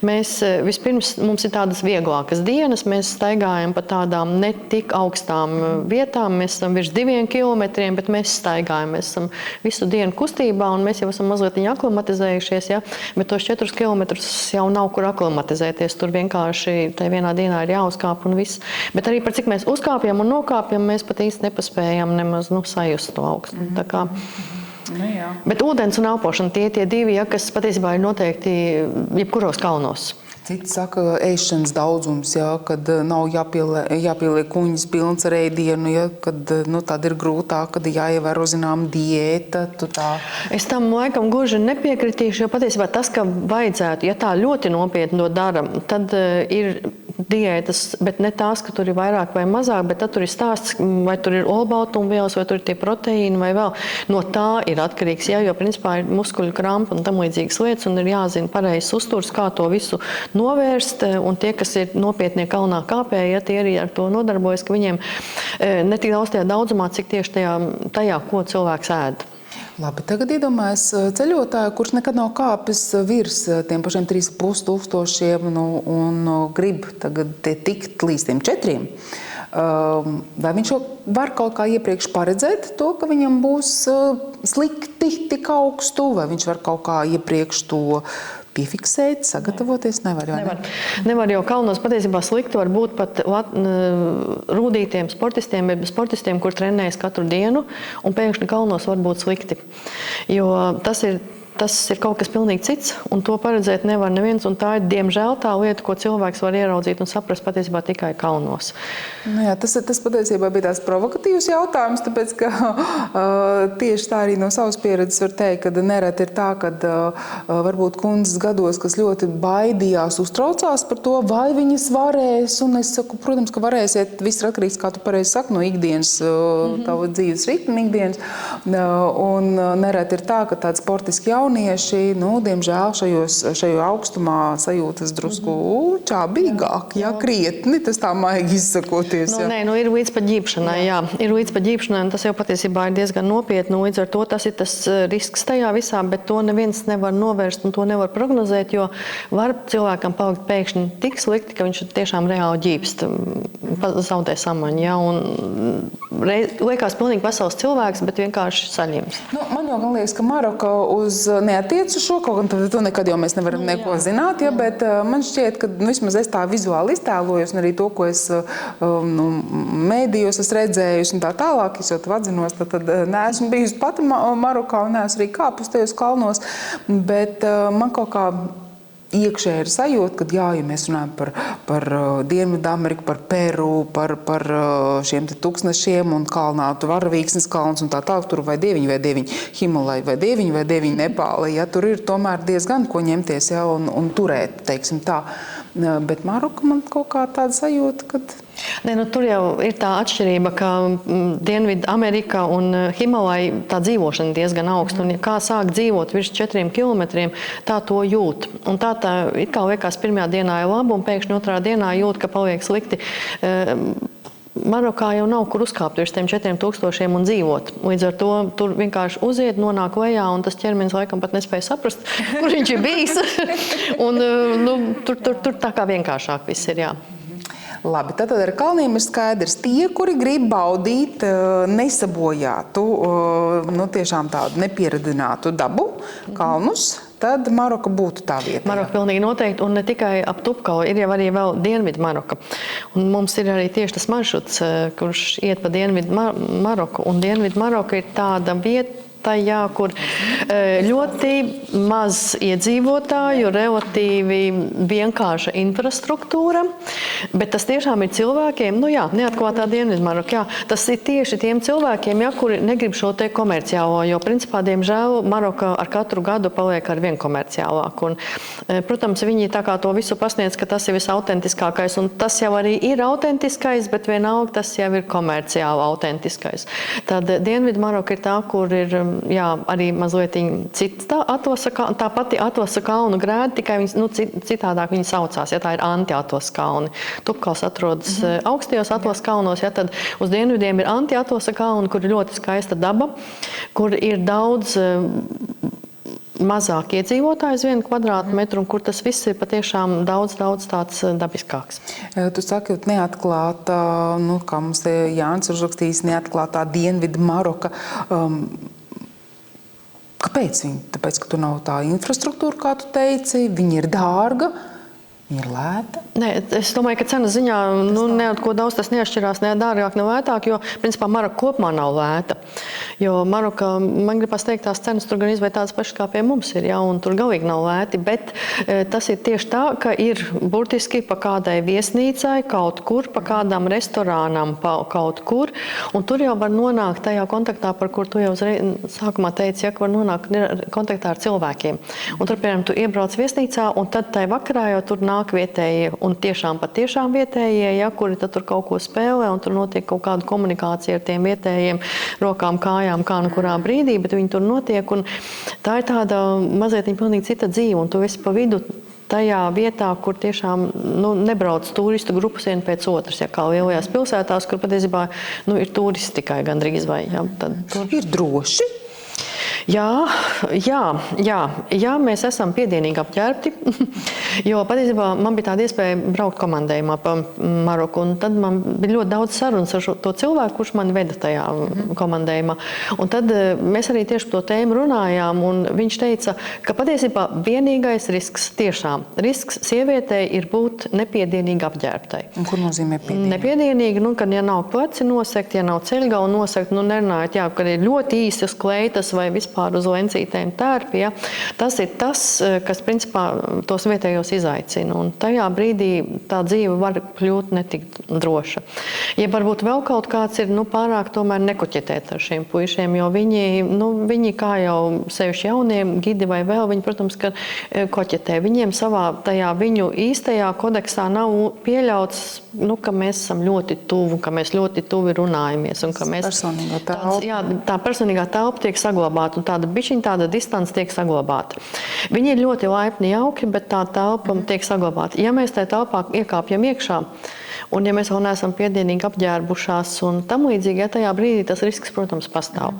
mēs vispirms, mums ir tādas vieglākas dienas, mēs staigājam pa tādām ne tik augstām vietām, mēs esam virs 2 kilometriem, bet mēs staigājam, mēs esam visu dienu kustībā, un mēs jau esam mazliet aklimatizējušies, ja? Bet tos 4 kilometrus jau nav kur aklimatizēties, tur vienkārši tai vienā dienā ir jāuzkāp un viss. Bet arī par cik mēs uzkāpjam un nokāpjam, mēs pat īsti nepaspējam nemaz sajust to augstu. Tā kā, bet ūdens un elpošana tie divi, ja, kas patiesībā ir noteikti jebkuros kalnos. Citi saka, ēšanas daudzums, ja, kad nav jāpieliek kuņģis pilns ar ēdienu, ja, kad tad ir grūtāk, kad jāievēro zinām diēta. Es tam laikam gluži nepiekritīšu, jo patiesībā tas, ka vajadzētu, ja tā ļoti nopietni to dara, tad ir diētas, bet ne tās, ka tur ir vairāk vai mazāk, bet tad tur ir stāsts, vai tur ir olbaltumvielas, vai tur ir tie proteīni, vai vēl. No tā ir atkarīgs, jo principā ir muskuļu krampa un tam līdzīgas lietas, un ir jāzina pareizs uzturs, kā to visu novērst, un tie, kas ir nopietnie kalnā kāpēji, ja tie arī ar to nodarbojas, ka viņiem ne tik daudz tajā daudzumā, cik tieši tajā, ko cilvēks ēd. Labi, tagad iedomājas ceļotāju, kurš nekad nav kāpis virs tiem pašiem 3,5 tūkstošiem un grib tagad tikt līdz tiem 4. Vai viņš var kaut kā iepriekš paredzēt to, ka viņam būs slikti tik augstu, vai viņš var kaut kā iepriekš to piefiksēt, sagatavoties? Nevar, jo kalnos patiesībā slikti var būt pat rūdītiem sportistiem, kur trenējas katru dienu, un pēkšņi kalnos var būt slikti. Jo tas ir kaut kas pilnīgi cits, un to paredzēt nevar neviens, un tā ir, diemžēl, tā lieta, ko cilvēks var ieraudzīt un saprast patiesībā tikai kalnos. Nu jā, tas patiesībā bija tās provokatīvs jautājums, tāpēc, ka tieši tā arī no savas pieredzes var teikt, ka nereti ir tā, ka varbūt kundzes gados, kas ļoti baidījās, uztraucās par to, vai viņas varēs, un es saku, protams, ka varēsiet, viss ir atkarīgs, kā tu pareizi saki, no ikdienas, tavu dzīves ritmu ikdienas, un nereti ir tā, ka tādi sportiski jaunieši, diemžēl šajā augstumā sajūtas drusku čābīgāk, krietni, tas tā maigi izsakoties. Ir līdz pat ģībšanai, jā. Ir līdz pat ģībšanai, un tas jau patiesībā ir diezgan nopietni, līdz ar to tas ir tas risks tajā visā, bet to neviens nevar novērst un to nevar prognozēt, jo var cilvēkam palikt pēkšņi tik slikti, ka viņš tiešām reāli ģībst, zaudē samaņu, jā, un liekas pilnīgi vesels cilvēks, bet vienkārši saļims. Man jau liekas, ka Maroka neatiec uz šo, kaut gan to nekad jau mēs nevaram neko zināt, bet man šķiet, ka vismaz es tā vizuāli iztēlojos, un arī to, ko es mēdījos esmu redzējusi un tā tālāk, es jau tev atzinos, tad neesmu bijusi pati Marokā un neesmu arī kāpus tajos kalnos, bet man kaut kā iekšēji ir sajūta, ka ja mēs runājam par Dienvidu Ameriku, par Peru, par šiem te tūkstnešiem un kalnātu Varavīksnes kalns un tā tālāk, tur vai 9 Himalai, vai 9 Nepāli, tur ir tomēr diezgan ko ņemties, un turēt, teiksim tā. Bet Maroka man kaut kā tāda sajūta, kad... Tur jau ir tā atšķirība, ka Dienvidu Amerika un Himalai tā dzīvošana diezgan augsta, un kā sāk dzīvot virs 4 kilometriem, tā to jūt. Un tā it kā liekas pirmajā dienā ir labi, un pēkšņi otrā dienā jūt, ka paliek slikti. Marokā jau nav kur uzkāpt virs tiem 4000 un dzīvot. Līdz ar to tur vienkārši uziet, nonāk lejā, un tas ķermenis laikam pat nespēja saprast, kur viņš ir bijis. Un tur tā kā vienkāršāk viss ir, jā. Labi, tad ar kalniem ir skaidrs. Tie, kuri grib baudīt nesabojātu, tiešām tādu nepieradinātu dabu, kalnus, tad Maroka būtu tā vieta. Maroka pilnīgi noteikti, un ne tikai ap Tupkalu, ir jau arī vēl Dienvidu Maroka. Un mums ir arī tieši tas maršruts, kurš iet pa Dienvidu Maroku, un Dienvidu Maroka ir tāda vieta, kur ļoti maz iedzīvotāju, relatīvi vienkārša infrastruktūra, bet tas tiešām ir cilvēkiem, neatklātā Dienvidmaroka, tas ir tieši tiem cilvēkiem, kuri negrib šo te komerciālo, jo principā, diemžēl, Maroka ar katru gadu paliek ar vien komerciālāk. Un, protams, viņi tā kā to visu pasniedz, ka tas ir visautentiskākais, un tas jau arī ir autentiskais, bet vienalga tas jau ir komerciāli autentiskais. Tad Dienvidmaroka ir tā, kur ir arī mazliet cita tā pati Atlasa kalnu grēda, tikai citādāk viņi saucās, tā ir Anti-Atlasa kalni. Tupkals atrodas augstajos Atlasa kalnos, tad uz dienvidiem ir Anti-Atlasa kalni, kur ir ļoti skaista daba, kur ir daudz mazāk iedzīvotāju uz 1 kvadrātmetru, un kur tas viss ir patiešām daudz tāds dabiskāks. Tu saki, neatklātā, kā mums Jānis ir uzrakstījis, neatklātā Dienvidu Maroka. Kāpēc viņi? Tāpēc, ka tur nav tā infrastruktūra, kā tu teici, viņi ir dārga, viņi ir lēta? Nē, es domāju, ka cenas ziņā neko daudz tas neatšķirās, ne dārgāk, ne lētāk, jo, principā, Maroka kopumā nav lēta. Jo Maroka, man gribas teikt, tās cenas tur gan izvēl tādas pašas, kā pie mums ir, ja, un tur galīgi nav lēti, bet tas ir tieši tā, ka ir burtiski pa kādai viesnīcai kaut kur, pa kādām restorānām kaut kur, un tur jau var nonākt tajā kontaktā, par kur tu jau sākumā teici, ja, ka var nonākt kontaktā ar cilvēkiem. Un tur, piemēram, tu iebrauc viesnīcā, un tad tai vakarā jau tur nāk vietējie, un tiešām vietējie, ja, kuri tad tur kaut ko spēlē, un tur notiek kaut kāda komunikācija ar tiem vietējiem rokām, kājām, kā nu kurā brīdī, bet viņi tur notiek, un tā ir tāda mazliet pilnīgi cita dzīve, un tu esi pa vidu tajā vietā, kur tiešām nebrauc turistu grupas viena pēc otras, ja, kā lielajās pilsētās, kur patiesībā ir turisti tikai gandrīz vai. Ja, tad tur ir droši. Jā, mēs esam piedienīgi apģērbti, jo patiesībā man bija tāda iespēja braukt komandējumā pa Maroku, un tad man bija ļoti daudz sarunas ar to cilvēku, kurš man veda tajā komandējumā. Un tad mēs arī tieši par to tēmu runājām, un viņš teica, ka patiesībā vienīgais risks, tiešām risks sievietei ir būt nepiedienīgi apģērbtai. Un kur nozīmē piedienīgi? Nepiedienīgi, kad ja nav pleci nosegti, ja nav ceļgala nosegti, nerunājot, jā, kad ir ļoti īsas kleitas vai vispār uz lencītēm tērpi, ja, tas ir tas, kas principā tos vietējos izaicina. Un tajā brīdī tā dzīve var kļūt netik droša. Ja varbūt vēl kaut kāds ir pārāk tomēr nekuķetēt ar šiem puišiem, jo viņi kā jau sevišķi jaunie gidi vai vēl, viņi, protams, ka koķetē. Viņiem savā tajā viņu īstajā kodeksā nav pieļauts, ka mēs esam ļoti tuvu, ka mēs ļoti tuvi runājamies. Un ka mēs, personīgā telpa. Tā personīgā telpa tiek saglabāta, un tāda distance tiek saglabāta. Viņi ir ļoti laipni jauki, bet tā telpa tiek saglabāta. Ja mēs tajā telpā iekāpjam iekšā, un ja mēs vēl neesam piedienīgi apģērbušās un tam līdzīgi, ja tajā brīdī tas risks, protams, pastāv.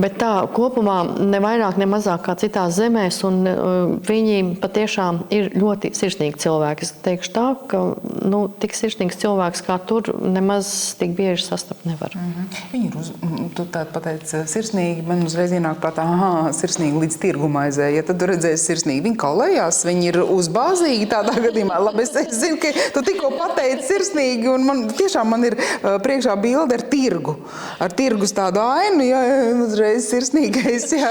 Bet tā kopumā ne vairāk, ne mazāk kā citās zemēs, un viņi patiešām ir ļoti sirsnīgi cilvēki. Es teikšu tā, ka tik sirsnīgs cilvēks kā tur nemaz tik bieži sastapt nevar. Viņi ir, tu tā pateici, sirsnīgi, man uzreiz ienāk prātā, sirsnīgi līdz tirgumaizē. Ja tad tu redzēsi sirsnīgi, viņi kaulējās, viņi ir uzbāzīgi tādā gadījumā. Labi, es zinu, ka tu tikko pateici sirsnīgi, un man ir priekšā bilde ar tirgu. Ar tirgus tādu ainu, ja, uzreiz sirsnīgais, jā.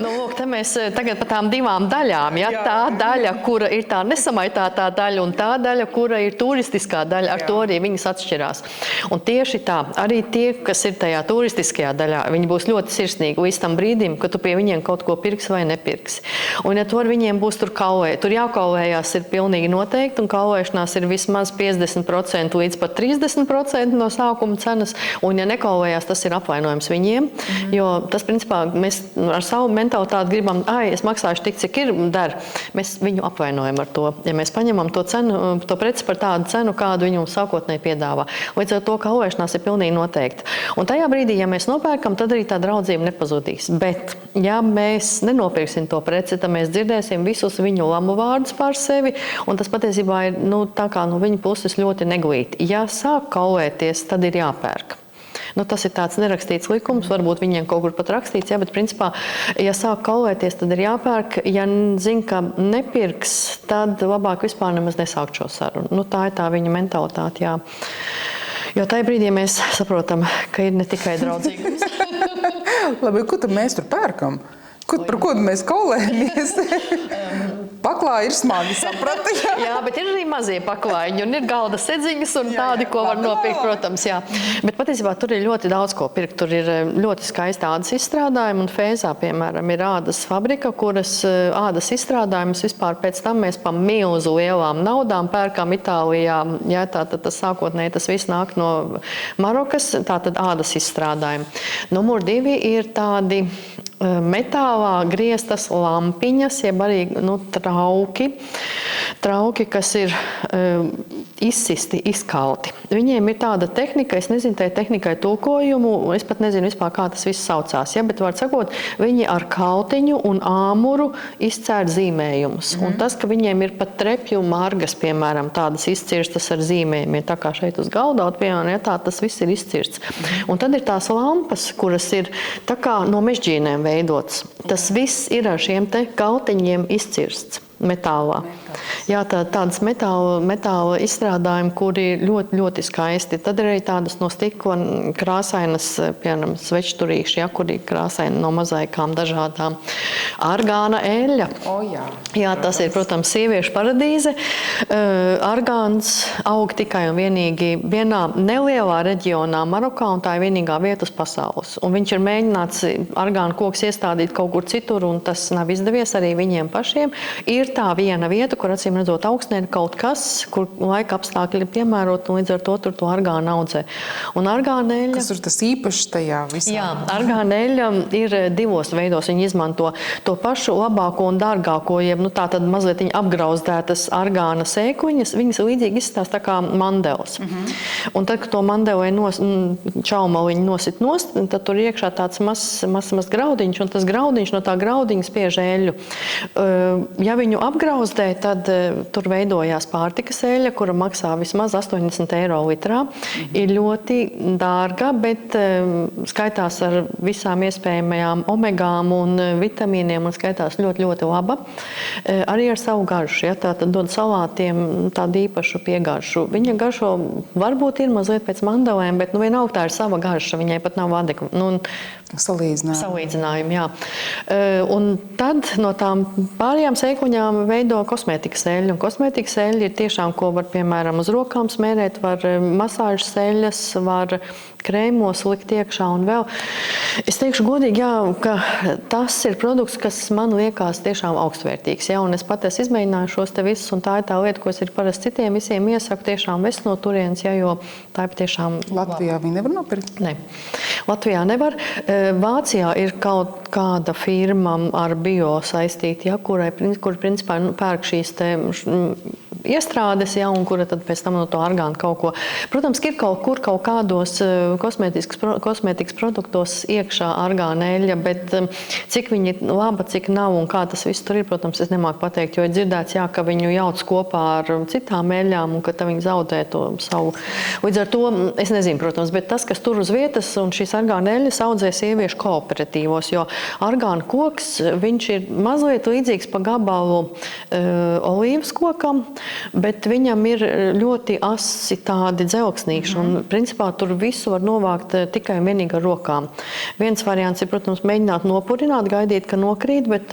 Lūk, te mēs tagad par tām divām daļām, ja. Tā daļa, kura ir tā nesamaitātā daļa, un tā daļa, kura ir turistiskā daļa, ar to arī viņas atšķirās. Un tieši tā, arī tie, kas ir tajā turistiskajā daļā, viņi būs ļoti sirsnīgi līdz tam brīdim, ka tu pie viņiem kaut ko pirksi vai nepirksi. Un ja tu ar viņiem būs tur kaulēt, tur jākaulējās ir pilnīgi noteikti, un kaulēšanās ir vismaz 50% līdz pat 30% no sākuma cenas, un ja nekaulējās, tas ir apvainojums viņiem, jo tas, principā, mēs ar savu mentalitāti gribam, es maksāšu tik, cik ir, mēs viņu apvainojam ar to. Ja mēs paņemam to preci par tādu cenu, kādu viņu sākotnēji piedāvā. Līdz ar to kaulēšanās ir pilnīgi noteikti. Un tajā brīdī, ja mēs nopērkam, tad arī tā draudzība nepazudīs. Bet, ja mēs nenopirksim to preci, tad mēs dzirdēsim visus viņu lamu vārdus pār sevi, un tas patiesībā ir, tā kā no viņa puses ļoti neglīti. Ja sāk kaulēties, tad ir jāpērk. Tas ir tāds nerakstīts likums, varbūt viņiem kaut kur pat rakstīts, bet principā, ja sāk kaulēties, tad ir jāpērk. Ja zina, ka nepirks, tad labāk vispār nemaz nesākt šo sarunu. Tā ir tā viņa mentalitāte, jā. Jo tajā brīdī mēs saprotam, ka ir ne tikai draudzīgums. Labi, ko tad mēs tur pērkam? Par ko mēs kaulējamies? Paklāji ir smagi, saprati? Jā, bet ir arī mazie paklājiņi, un ir galda sedziņas un tādi, ko var nopirkt, protams, jā. Bet patiesībā tur ir ļoti daudz ko pirkt. Tur ir ļoti skaisti ādas izstrādājumi, un Fēzā, piemēram, ir ādas fabrika, kuras ādas izstrādājumus vispār pēc tam mēs pa milzu lielām naudām pērkam Itālijā. Jā, tātad tas sākotnēji tas viss nāk no Marokas, tātad ādas izstrādājumi. Numur 2 ir tādi metālā grieztas lampiņas, jeb arī trauki, kas ir izsisti, izkalti. Viņiem ir tāda tehnika, es nezinu tai tehnikai tulkojumu, es pat nezinu vispār, kā tas viss saucās, bet var sakot, viņi ar kaltiņu un āmuru izcēr zīmējumus. Un tas, ka viņiem ir pat trepju margas, piemēram, tādas izcirstas ar zīmējumiem, tā kā šeit uz galdaut, piemēram, ja, tas viss ir izcirsts. Un tad ir tās lampas, kuras ir tā kā no mežģīnēm veidots. Tas viss ir ar šiem te kaltiņiem izcirsts metālā. Jā, tādas metāla izstrādājumi, kuri ļoti, ļoti skaisti. Tad ir arī tādas no stikla krāsainas, piemēram, svečturīši, kuri krāsaini no mozaikām dažādām. Argāna eļļa. Jā, tas ir, protams, sieviešu paradīze. Argāns aug tikai un vienīgi vienā nelielā reģionā Marokā, un tā ir vienīgā vieta uz pasaules. Un viņš ir mēģināts argāna koks iestādīt kaut kur citur, un tas nav izdevies arī viņiem pašiem. Ir tā viena vieta, kur acīm redzot augstnē ir kaut kas, kur laika apstākļi ir piemēroti, un līdz ar to tur to argānu audzē. Un argāna eļļa... Kas ir tas īpašs tajā visā? Jā, argāna eļļa ir divos veidos. Viņi izmanto to pašu labāko un dārgāko, jeb tā tad mazliet apgrauzdētas argāna sēkliņas. Viņas līdzīgi izstāsta tā kā mandeles. Un tad, kad to mandeli čaumaliņu nosit nost, tad tur iekšā tāds mazs graudiņš, un tas graudiņš no tā graudiņa spiež eļļu. Ja viņu apgrauzdē, tad tur veidojās pārtikas eļļa, kura maksā vismaz 80 eiro litrā. Ir ļoti dārga, bet skaitās ar visām iespējamajām omegām un vitamīniem un skaitās ļoti, ļoti laba. Arī ar savu garšu, ja, tā tad dod salātiem tādu īpašu piegaršu. Viņa garšo varbūt ir mazliet pēc mandelēm, bet vienalga tā ir sava garša, viņai pat nav salīdzinājumi, jā. Un tad no tām pārējām sēkliņām veido kosmētikas eļļu. Un kosmētikas eļļa ir tiešām, ko var, piemēram, uz rokām smērēt, var masāžas eļļas, var krēmos likt iekšā un vēl. Es teikšu godīgi, jā, ka tas ir produkts, kas man liekas tiešām augstvērtīgs. Ja? Un es pat esmu izmēģinājuši šos te visus, un tā ir tā lieta, ko es ir parasti citiem visiem iesaku tiešām vest no turienes, ja, jo tā ir tiešām... Latvijā viņi nevar nopirkt? Ne. Latvijā nevar. Vācijā ir kaut kāda firma ar bio saistīta, ja, kur principā pērk šīs te iestrādes, ja, un kura tad pēc tam no to argāna kaut ko. Protams, ir kaut kādos kosmētikas produktos iekšā argāna eļļa, bet cik viņi laba, cik nav un kā tas viss tur ir, protams, es nemāku pateikt, jo ir dzirdēts, jā, ka viņu jauc kopā ar citām eļļām un ka viņi zaudē to savu. Līdz ar to, es nezinu, protams, bet tas, kas tur uz vietas un šīs argāna eļļas audzē sieviešu kooperatīvos, jo argāna koks, viņš ir mazliet līdzīgs pa gabalu olīvas kokam, bet viņam ir ļoti asi tādi dzelksnīši, un principā tur visu var novākt tikai un vienīgi ar rokām. Viens variants ir, protams, mēģināt nopurināt, gaidīt, ka nokrīt, bet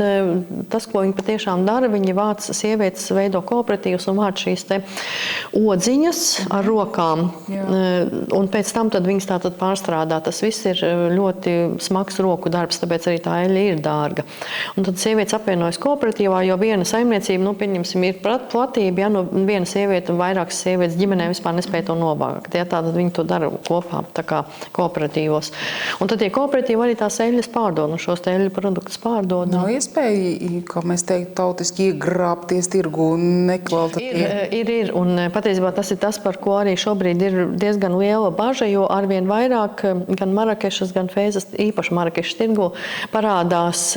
tas, ko viņi patiešām dara, viņi vāc sievietes, veido kooperatīvus un vāc šīs te odziņas ar rokām. Un pēc tam tad viņas tātad pārstrādā. Tas viss ir ļoti smags roku darbs, tāpēc arī tā eļļa ir dārga. Un tad sievietes apvienojas kooperatīvā, jo viena saimniecība, pieņemsim, ir platība, ja viena sieviete un vairākas sievietes ģimenē vispār nespēja to novākt. Ja, tātad viņi to dara kopā, tā kā kooperatīvos. Un tad tie kooperatīvi arī tās eļļas pārdod, un šos eļļu produktus pārdod. Nav iespēja, kā mēs teiktu, tautiski iegrābties tirgu nekvalitatīvi? Ir, un patiesībā tas ir tas, par ko arī šobrīd ir diezgan liela baža, jo arvien vairāk gan Marakešas, gan Fēzas, īpaši Marakešas tirgu parādās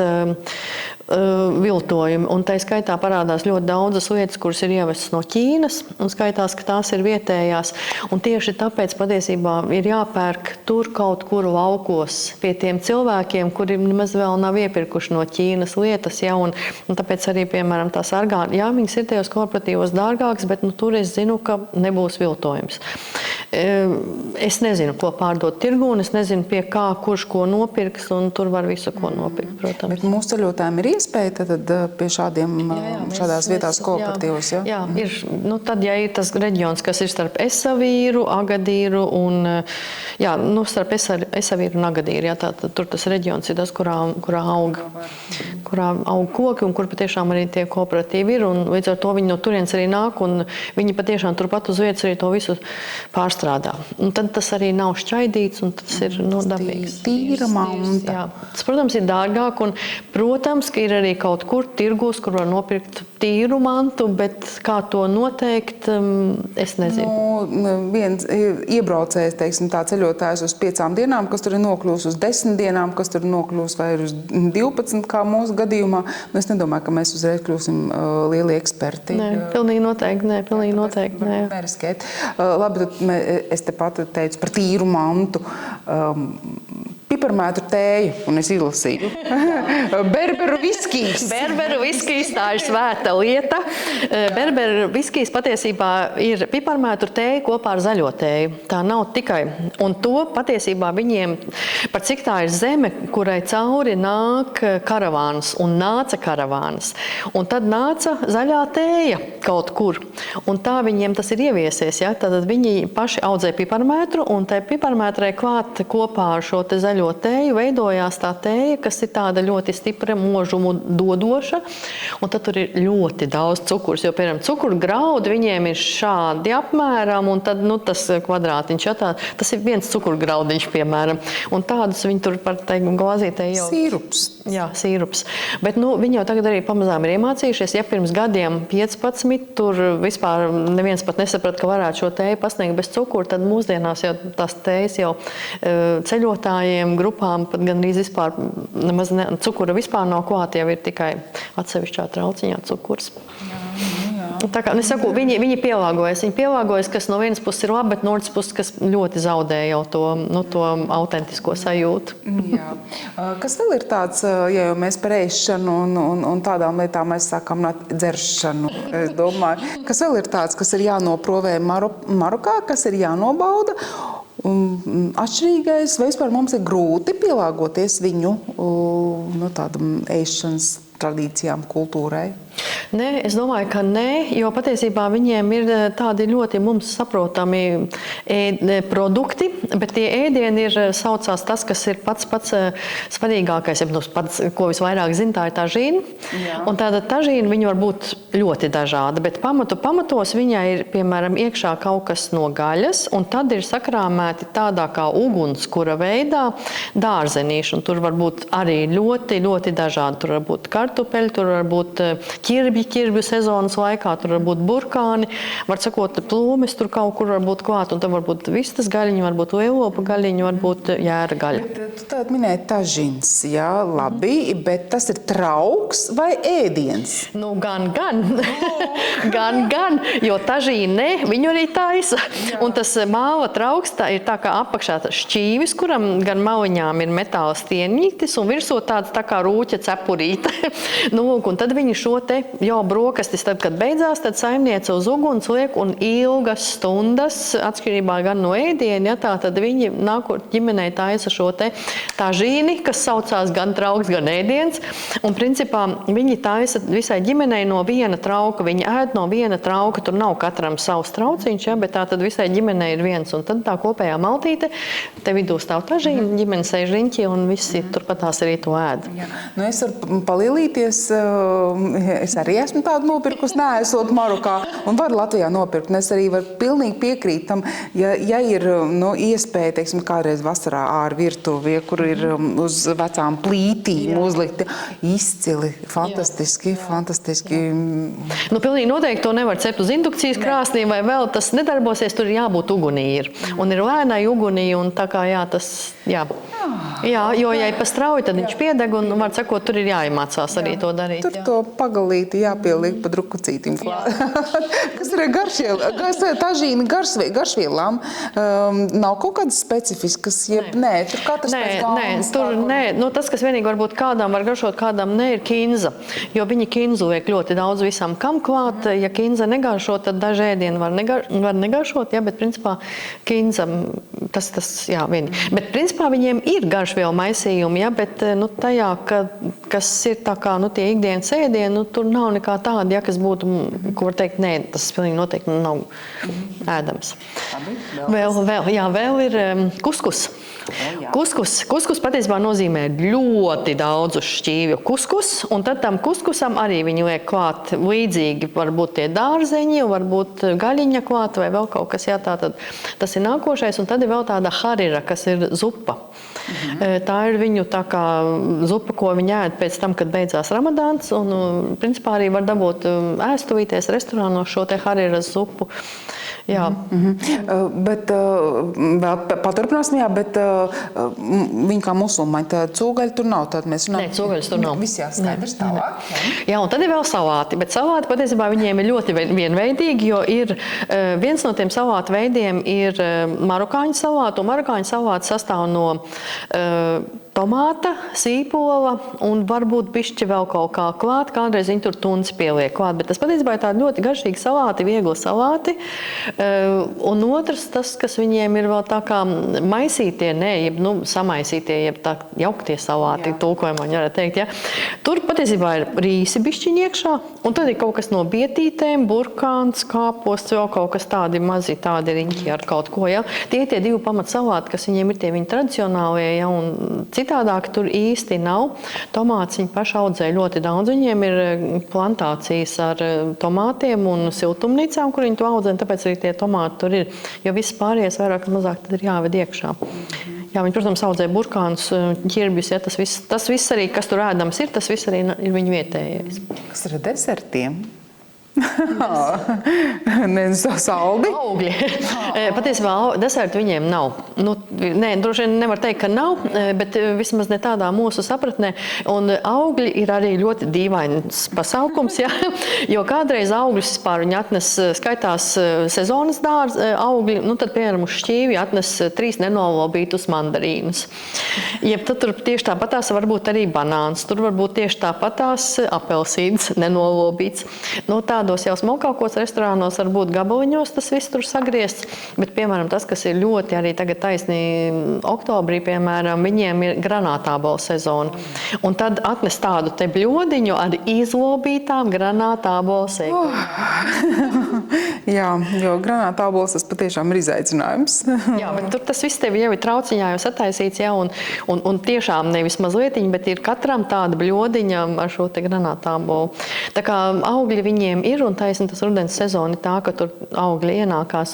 viltojumi. Un tai skaitā parādās ļoti daudzas lietas, kuras ir ievestas no Ķīnas, un skaitās, ka tās ir vietējās. Un tieši tāpēc patiesībā ir jāpērk tur kaut kur laukos pie tiem cilvēkiem, kuri nemaz vēl nav iepirkuši no Ķīnas lietas. Ja, un tāpēc arī, piemēram, tās argāna, jā, viņas ir tajos kooperatīvos dārgāks, bet tur es zinu, ka nebūs viltojums. Es nezinu, ko pārdot tirgu, un es nezinu, pie kā, kurš ko nopirks, un tur var visu, ko nopirkt, protams. Bet mūsu ceļotājiem ir iespēja tad pie šādās vietās kooperatīvos, ja? Jā, ir. Tad, ja ir tas reģions, kas ir starp Esavīru, Agadīru un, starp Esavīru un Agadīru, tad tur tas reģions ir tas, kurā aug koki, un kur patiešām arī tie kooperatīvi ir, un līdz ar to viņi no turienes arī nāk, un viņi patiešām turpat uz vietas arī to visu pārstrādā. Un tad tas arī nav šķaidīts, un tas ir dabīgs. Tīra manta. Jā. Tas, protams, ir dārgāk, un, protams, ka ir arī kaut kur tirgos, kur var nopirkt tīru mantu, bet kā to noteikt, es nezinu. Viens iebraucējs, teiksim, tā ceļotājs uz 5 dienām, kas tur ir nokļūs uz 10 dienām, kas tur ir nokļūs vai uz 12, kā mūsu gadījumā. Es nedomāju, ka mēs uzreiz kļūsim lieli eksperti. Nē, pilnīgi noteikti. Neriskēt. Labi, tad es te pat teicu par tīru mantu. Pie piparmētru tēju, un es izlasīju. Berberu viskijs. Berberu viskijs, tā ir svēta lieta. Berberu viskijs patiesībā ir piparmētru tēja kopā ar zaļo tēju. Tā nav tikai. Un to patiesībā viņiem, par cik tā ir zeme, kurai cauri nāk karavānas un nāca karavānas. Un tad nāca zaļā tēja kaut kur. Un tā viņiem tas ir ieviesies. Ja? Tad viņi paši audzē piparmētru un tai piparmētrai klāt kopā ar šo te zaļo tēju veidojās tā tēja, kas ir tāda ļoti stipra mūžumu dodoša. Un tad tur ir ļoti daudz cukurs, jo, piemēram, cukurgraudi viņiem ir šādi apmēram, un tad, tas kvadrātiņš, ja, tas ir viens cukurgraudiņš, piemēram. Un tādus viņi tur par teikt glāzītē jau... Sīrups. Jā, sīrups. Bet, viņi jau tagad arī pamazām ir iemācījušies. Ja pirms gadiem 15 tur vispār neviens pat nesaprat, ka varētu šo tēju pasniegt bez cukuru, tad mūsdienās jau tās tējas jau ceļotājiem, grupām pat gandrīz vispār nemaz cukura vispār nav klāt, jau ir tikai atsevišķā trauciņā cukurs. Tā kā, es saku, viņi pielāgojas, kas no vienas puses ir labi, bet no otras puses, kas ļoti zaudē jau to autentisko sajūtu. Jā. Kas vēl ir tāds, ja jau mēs par ēšanu un tādām lietām mēs sākam dzeršanu, es domāju, kas vēl ir tāds, kas ir jānoprovē Marokā, kas ir jānobauda, atšķirīgais, vai vispār mums ir grūti pielāgoties viņu tādam ēšanas tradīcijām, kultūrai? Nē, es domāju, ka nē, jo patiesībā viņiem ir tādi ļoti mums saprotami produkti, bet tie ēdieni ir saucās tas, kas ir pats svarīgākais, ko visvairāk zina, tā ir tažīna. Un tāda tažīna, viņa var būt ļoti dažāda, bet pamatos viņai ir, piemēram, iekšā kaut kas no gaļas, un tad ir sakrāmēti tādā kā ugunskura veidā dārzenīši, un tur var būt arī ļoti, ļoti dažādi. Tur var būt kartupeļi, tur var būt ķirbju sezonas laikā, tur var būt burkāni, var sakot, plūmes tur kaut kur var būt klāt, un tam var būt vistas gaļiņa, var būt lielopa gaļiņa, var būt jēra gaļa. Tu tātad minēji tažins, jā, labi, bet tas ir trauks vai ēdiens? Gan. gan, jo tažīne, viņu arī taisa. Un tas māla trauks, tā ir tā kā apakšā šķīvis, kuram gan maliņām ir metāla stienītis, un virsot tāds tā kā rūķa cepurīte. Un tad viņi šo te jau brokastis, tad, kad beidzās, tad saimniece uz uguns liek un ilgas stundas, atšķirībā gan no ēdiena, tad viņi nākot ģimenei taisa šo te tažīni, kas saucās gan trauks, gan ēdiens. Un principā viņi taisa visai ģimenei no viena trauka, viņi ēd no viena trauka, tur nav katram savs trauciņš, ja, bet tā tad visai ģimenei ir viens. Un tad tā kopējā maltīte, te vidū stāv tažīna, ģimene sēž riņķī un visi turpatās arī to ēd. Es varu palielīties, es arī esmu tādu nopirkus, neesot Marokā, un varu Latvijā nopirkt. Un es arī varu pilnīgi piekrīt tam, ja ir iespēja, teiksim, kādreiz vasarā ārvirtuvi, kur ir uz vecām plītīm uzlikti, izcili, fantastiski. Pilnīgi noteikti to nevar cept uz indukcijas krāsnī, vai vēl tas nedarbosies, tur ir jābūt ugunī ir. Un ir lēnai ugunī, un tā kā Jā, jo, ja ir pa strauji, tad viņš piedeg, un, var sakot, tur ir jāiemācās arī to darīt. Tur to pagalīti jāpieliek pa drukucītim klāt. Kas ir tažīna garšvielām? Nav kaut kādas specifiskas, nē, tur katrs pēc galvas. Tas, kas vienīgi varbūt kādām var garšot, kādām ne, ir kinza, jo viņi kinzu liek ļoti daudz visam kam klāt. Ja kinza negaršo, tad daži ēdieni var negaršot, bet principā kinza, tas vienīgi. Bet principā viņiem ir garšvielu maisījumi, bet tajā, kas ir tā kā tie ikdienas ēdieni, tur nav nekā tāda, kas būtu, ko var teikt, nē, tas pilnīgi noteikti nav ēdams. Vēl ir kuskus. Kuskus patiesībā nozīmē ļoti daudzu šķīvju kuskus, un tad tam kuskusam arī viņi liek klāt līdzīgi, varbūt tie dārzeņi, varbūt gaļiņa klāt vai vēl kaut kas, tātad tas ir nākošais, un tad ir vēl tāda harira, kas ir zupa. Tā ir viņu tā kā zupa, ko viņi ēd pēc tam, kad beidzās Ramadāns, un principā arī var dabūt ēstuvīties restorānos šo te hariras zupu. Jā. Bet vēl paturpināsim, jā, bet viņi kā musulmaņi, tad cūgaļi tur nav, tad mēs runājam. Nē, cūgaļas tur nav. Viss jāskaidrs tālāk. Jā, un tad ir vēl salāti, bet salāti patiesībā viņiem ir ļoti vienveidīgi, jo ir viens no tiem salātu veidiem ir marokāņu salāti, un marokāņu salāti sastāv no tomāta, sīpola un varbūt bišķi vēl kaut kā klāt. Kādreiz viņi tur tunci pieliek klāt, bet tas patiesībā ir tādi ļoti garšīgi salāti, viegli salāti. Un otrs, tas, kas viņiem ir vēl tā kā maisītie, samaisītie, jeb tā jauktie salāti, tulkojumā viņi varētu teikt, ja. Tur patiesībā ir rīsi bišķiņi iekšā, un tad ir kaut kas no bietītēm, burkāns, kāposts, vēl kaut kas tādi mazi, tādi riņķi ar kaut ko, ja. Tie divi pamat salāti, kas viņiem ir tie viņi tradicionālie, ja, un citādāk tur īsti nav. Tomāts viņi paši audzē ļoti daudz. Viņiem ir plantācijas ar tomātiem un siltumnīcām, kur viņi to audzē, tāpēc arī tie tomāti tur ir. Jo viss pārējais vairāk un mazāk tad ir jāved iekšā. Jā, viņi, protams, audzē burkānus, ķirbjus, ja, tas viss arī, kas tur ēdams ir, tas viss arī ir viņu vietējais. Kas ir desertiem? Saldi? Augļi. Patiesībā desertu viņiem nav. Droši vien nevar teikt, ka nav, bet vismaz ne tādā mūsu sapratnē. Un augļi ir arī ļoti dīvains pasaukums, ja? Jo kādreiz augļus vispār viņi atnes, skaitās sezonas augļi, tad, piemēram, uz šķīvi atnes 3 nenolobītus mandarīnus. Jeb tad tur tieši tāpatās varbūt arī banāns, tur varbūt tieši tāpatās apelsīns nenolobīts. Tādos jau smokākos restorānos varbūt gabaliņos tas viss tur sagriezts, bet, piemēram, tas, kas ir ļoti arī tagad taisnī oktobrī, piemēram, viņiem ir granātābola sezona. Un tad atnes tādu te bļodiņu ar izlobītām granātābola sēklām. Jā, jo granātābols tas patiešām ir izaicinājums. Jā, bet tur tas viss tev jau ir trauciņā jau sataisīts, ja, un tiešām nevis mazlietiņi, bet ir katram tāda bļodiņa ar šo te granātābolu. Tā kā augļi viņiem ir, un taisni tas rudens sezona ir tā, ka tur augļi ienākās,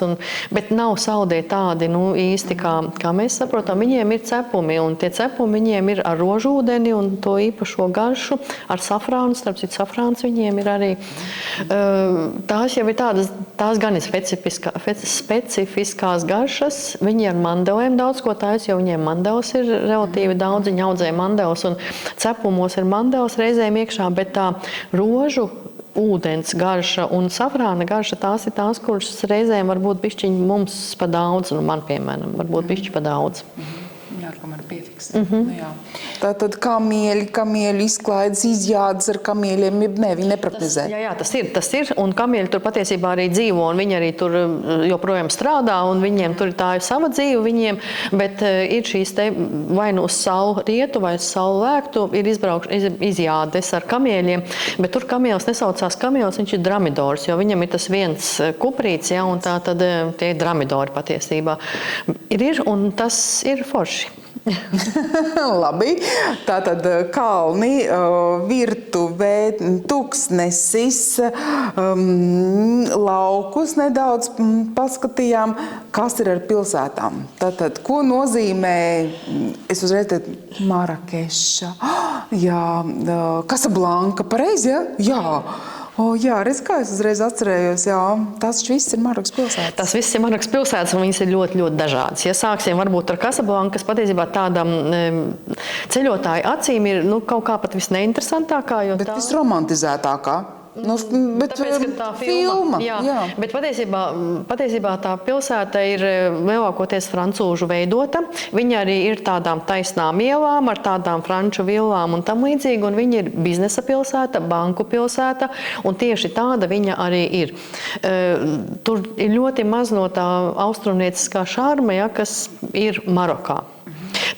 bet nav saldie tādi, īsti, kā mēs saprotam. Viņiem ir cepumi, un tie cepumi viņiem ir ar rožūdeni un to īpašo garšu, ar safrānu, starp citu safrāns viņiem ir arī. Tās jau ir tās gan ir specifiskās garšas, viņi ar mandelēm daudz ko taisa, jo viņiem mandels ir relatīvi daudz, viņi audzē mandels, un cepumos ir mandels reizēm iekšā, bet tā rožu ūdens garša un safrāna garša, tās ir tās, kuras reizēm varbūt bišķiņi mums pa daudz, man, piemēram, varbūt bišķi pa daudz. Jā, kamēr pietiks. Tātad kamieļu izklaides, izjādes ar kamieļiem, viņi nepraktizē. Jā, tas ir, un kamieļi tur patiesībā arī dzīvo, un viņi arī tur joprojām strādā, un viņiem tur ir tā sava dzīve viņiem, bet ir šīs te vai nu uz salu rietu, vai uz salu lēktu, ir izjādes ar kamieļiem, bet tur kamielis nesaucās kamielis, viņš ir dramidors, jo viņam ir tas viens kuprīts, ja, un tā tad tie ir dramidori patiesībā. Ir, un tas ir forši. Labi, tātad kalni, virtuvē, tuksnesis, laukus nedaudz paskatījām, kas ir ar pilsētām. Tātad, ko nozīmē, es uzreiz teicu, Marakeša, jā, Kasablanka, pareizi, ja? Jā. Jā, redz, kā es uzreiz atcerējos, jā, tas viss ir Marokas pilsētas. Tas viss ir Marokas pilsētas, un viņas ir ļoti, ļoti dažādas. Ja sāksim varbūt ar Kasablanku, kas patiesībā tādam ceļotāju acīm ir kaut kā pat visneinteresantākā. Bet visromantizētākā. Bet tāpēc, ka tā filma. Jā. Bet patiesībā tā pilsēta ir lielākoties francūžu veidota. Viņa arī ir tādām taisnām ielām, ar tādām franču villām un tam līdzīgi, un viņa ir biznesa pilsēta, banku pilsēta, un tieši tāda viņa arī ir. Tur ir ļoti maz no tā austrumnieciskā šarma, ja, kas ir Marokā.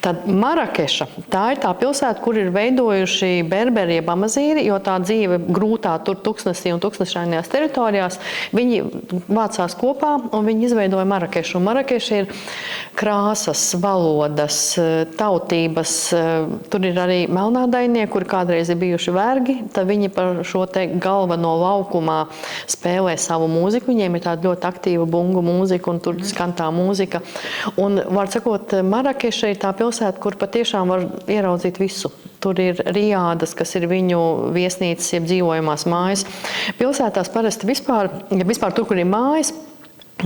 Tad Marakeša, tā ir tā pilsēta, kur ir veidojuši berberi jeb amazīri, jo tā dzīve grūtā tur tuksnesī un tuksnešainajās teritorijās, viņi vācās kopā un viņi izveidoja Marakešu. Un Marakeša ir krāsas, valodas, tautības, tur ir arī melnādainie, kuri kādreiz ir bijuši vergi, tad viņi par šo te galveno laukumā spēlē savu mūziku, viņiem ir tāda ļoti aktīva bungu mūzika un tur skan tā mūzika. Un, var sakot, Marakeša ir tā pilsēta, kur patiešām var ieraudzīt visu. Tur ir riādas, kas ir viņu viesnīcas, jeb dzīvojamās mājas. Pilsētās parasti vispār tur, kur ir mājas,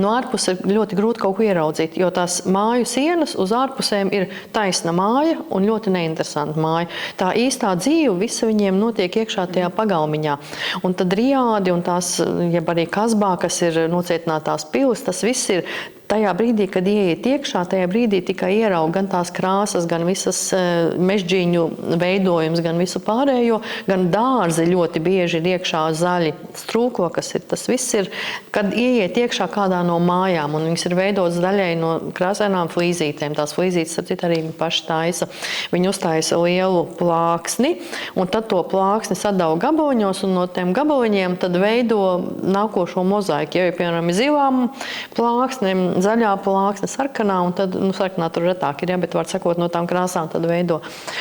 No ārpuses ir ļoti grūti kaut ko ieraudzīt, jo tās māju sienas uz ārpusēm ir taisna māja un ļoti neinteresanta māja. Tā īstā dzīve, visa viņiem notiek iekšā tajā pagalmiņā. Un tad riādi un tās, jeb arī kasbā, kas ir nocietinātās pilis, tas viss ir tajā brīdī, kad ieiet iekšā, tajā brīdī tikai ieraug gan tās krāsas, gan visas mežģīņu veidojums, gan visu pārējo, gan dārzi ļoti bieži ir iekšā zaļi strūko, kas ir. Tas viss ir, kad ieiet iekšā kādā no mājām, un viņas ir veidotas daļai no krāsainām flīzītēm. Tās flīzītes, starp citu, arī paši taisa. Viņi uztaisa lielu plāksni, un tad to plāksni sadala gabaliņos, un no tiem gabaliņiem tad veido nākošo mozaiku. Ja, piemēram, zilām plāksnēm, zaļā plāksne, sarkanā, un tad, sarkanā tur retāk ir, ja, bet var sakot no tām krāsām tad veido.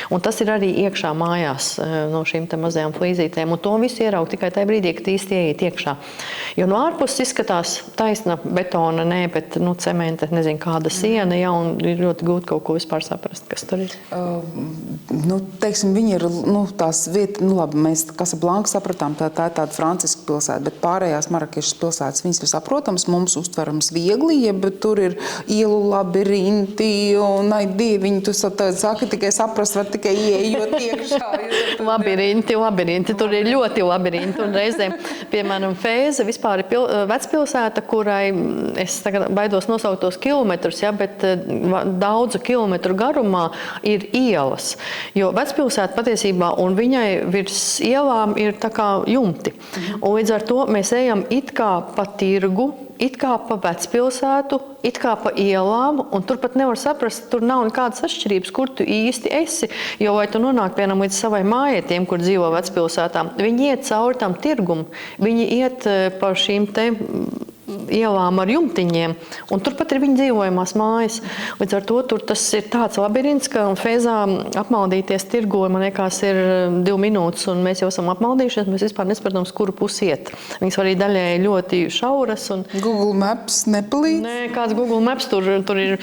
Un tas ir arī iekšā mājās no šīm te mazajām flīzītēm, un to visu ieraug tikai tajā brīdī, kad īsti ieiet iekšā. Jo no ārpuses izskatās taisna betona, bet cementa, nezinu, kāda siena, ja, un ir ļoti grūti kaut ko vispār saprast, kas tur ir. Teiksim, viņi ir, tās vietas, labi, mēs Kasablanku sapratām, tā ir tāda franciska pilsēta, bet pārējās Marakešas pilsētas, viņas ir saprotams, mums uztverams viegli, ja tur ir ielu labirinti, un dieviņi, tu saki, tikai saprast, var tikai ieejot iekšā. Labirinti, tur ir ļoti labirinti, un reizēm, piemēram, Fēze vispār ir vecpilsēta, kurai, es tagad baidos nosaukt tos kilometrus, ja, bet daudzu kilometru garumā ir ielas, jo vecpilsēta patiesībā, un viņai virs ielām ir tā kā jumti, un līdz ar to mēs ejam it kā pa tirgu, it kā pa vecpilsētu, it kā pa ielām, un tur pat nevar saprast, tur nav nekādas atšķirības, kur tu īsti esi, jo vai tu nonāk, piemēram, līdz savai mājai tiem, kur dzīvo vecpilsētām, viņi iet cauri tam tirgum, viņi iet pa šīm te ielām ar jumtiņiem, un turpat ir viņa dzīvojamās mājas. Līdz ar to tur tas ir tāds labirints, ka Fēzā apmaldīties tirgo, man liekas, ir 2 minūtes, un mēs jau esam apmaldījušies, mēs vispār nesapratam, kuru pusi iet. Viņas arī daļēji ļoti šauras. Un Google Maps nepalīdz? Nē, kāds Google Maps, tur ir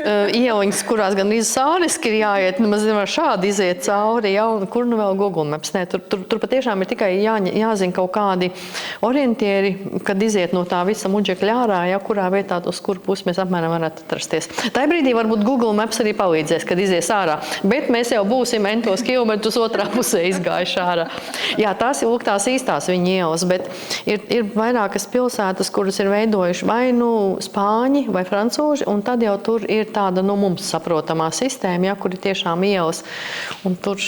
ieliņas, kurās gan sāriski ir jāiet, nemaz nevar šādi iziet cauri, ja, un kur nu vēl Google Maps? Nē, tur patiešām ir tikai jāzina kaut kādi orientieri, kad iziet no tā visa muģekļa ārā, ja, kurā vietā, uz kuru pusi mēs apmēram varētu atrasties. Tā brīdī varbūt Google Maps arī palīdzēs, kad izies ārā, bet mēs jau būsim entos kilometrus otrā pusē izgājuši ārā. Jā, tās ir tās īstās viņa ielas, bet ir vairākas pilsētas, kuras ir veidojuši vai spāņi vai francūži, un tad jau tur ir tāda mums saprotamā sistēma, ja, kur ir tiešām ielas. Un tur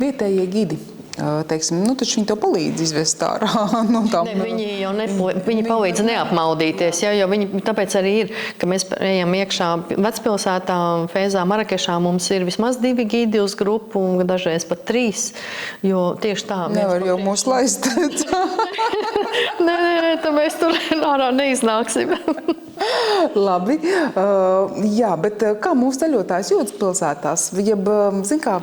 vietējie gidi. Teiksim, taču viņi tev palīdz izvest ārā no tām. Ne, viņi palīdz neapmaldīties, ja, jo viņi tāpēc arī ir, ka mēs ejam iekšā vecpilsētā, Fēzā, Marakešā, mums ir vismaz 2 gidi uz grupu, un dažreiz pat 3, jo tieši tā. Nevar jau mūs laist. Nē, tad mēs tur ārā neiznāksim. Labi. Jā, bet kā mūsu ceļotājs jūtas pilsētās? Zin kā,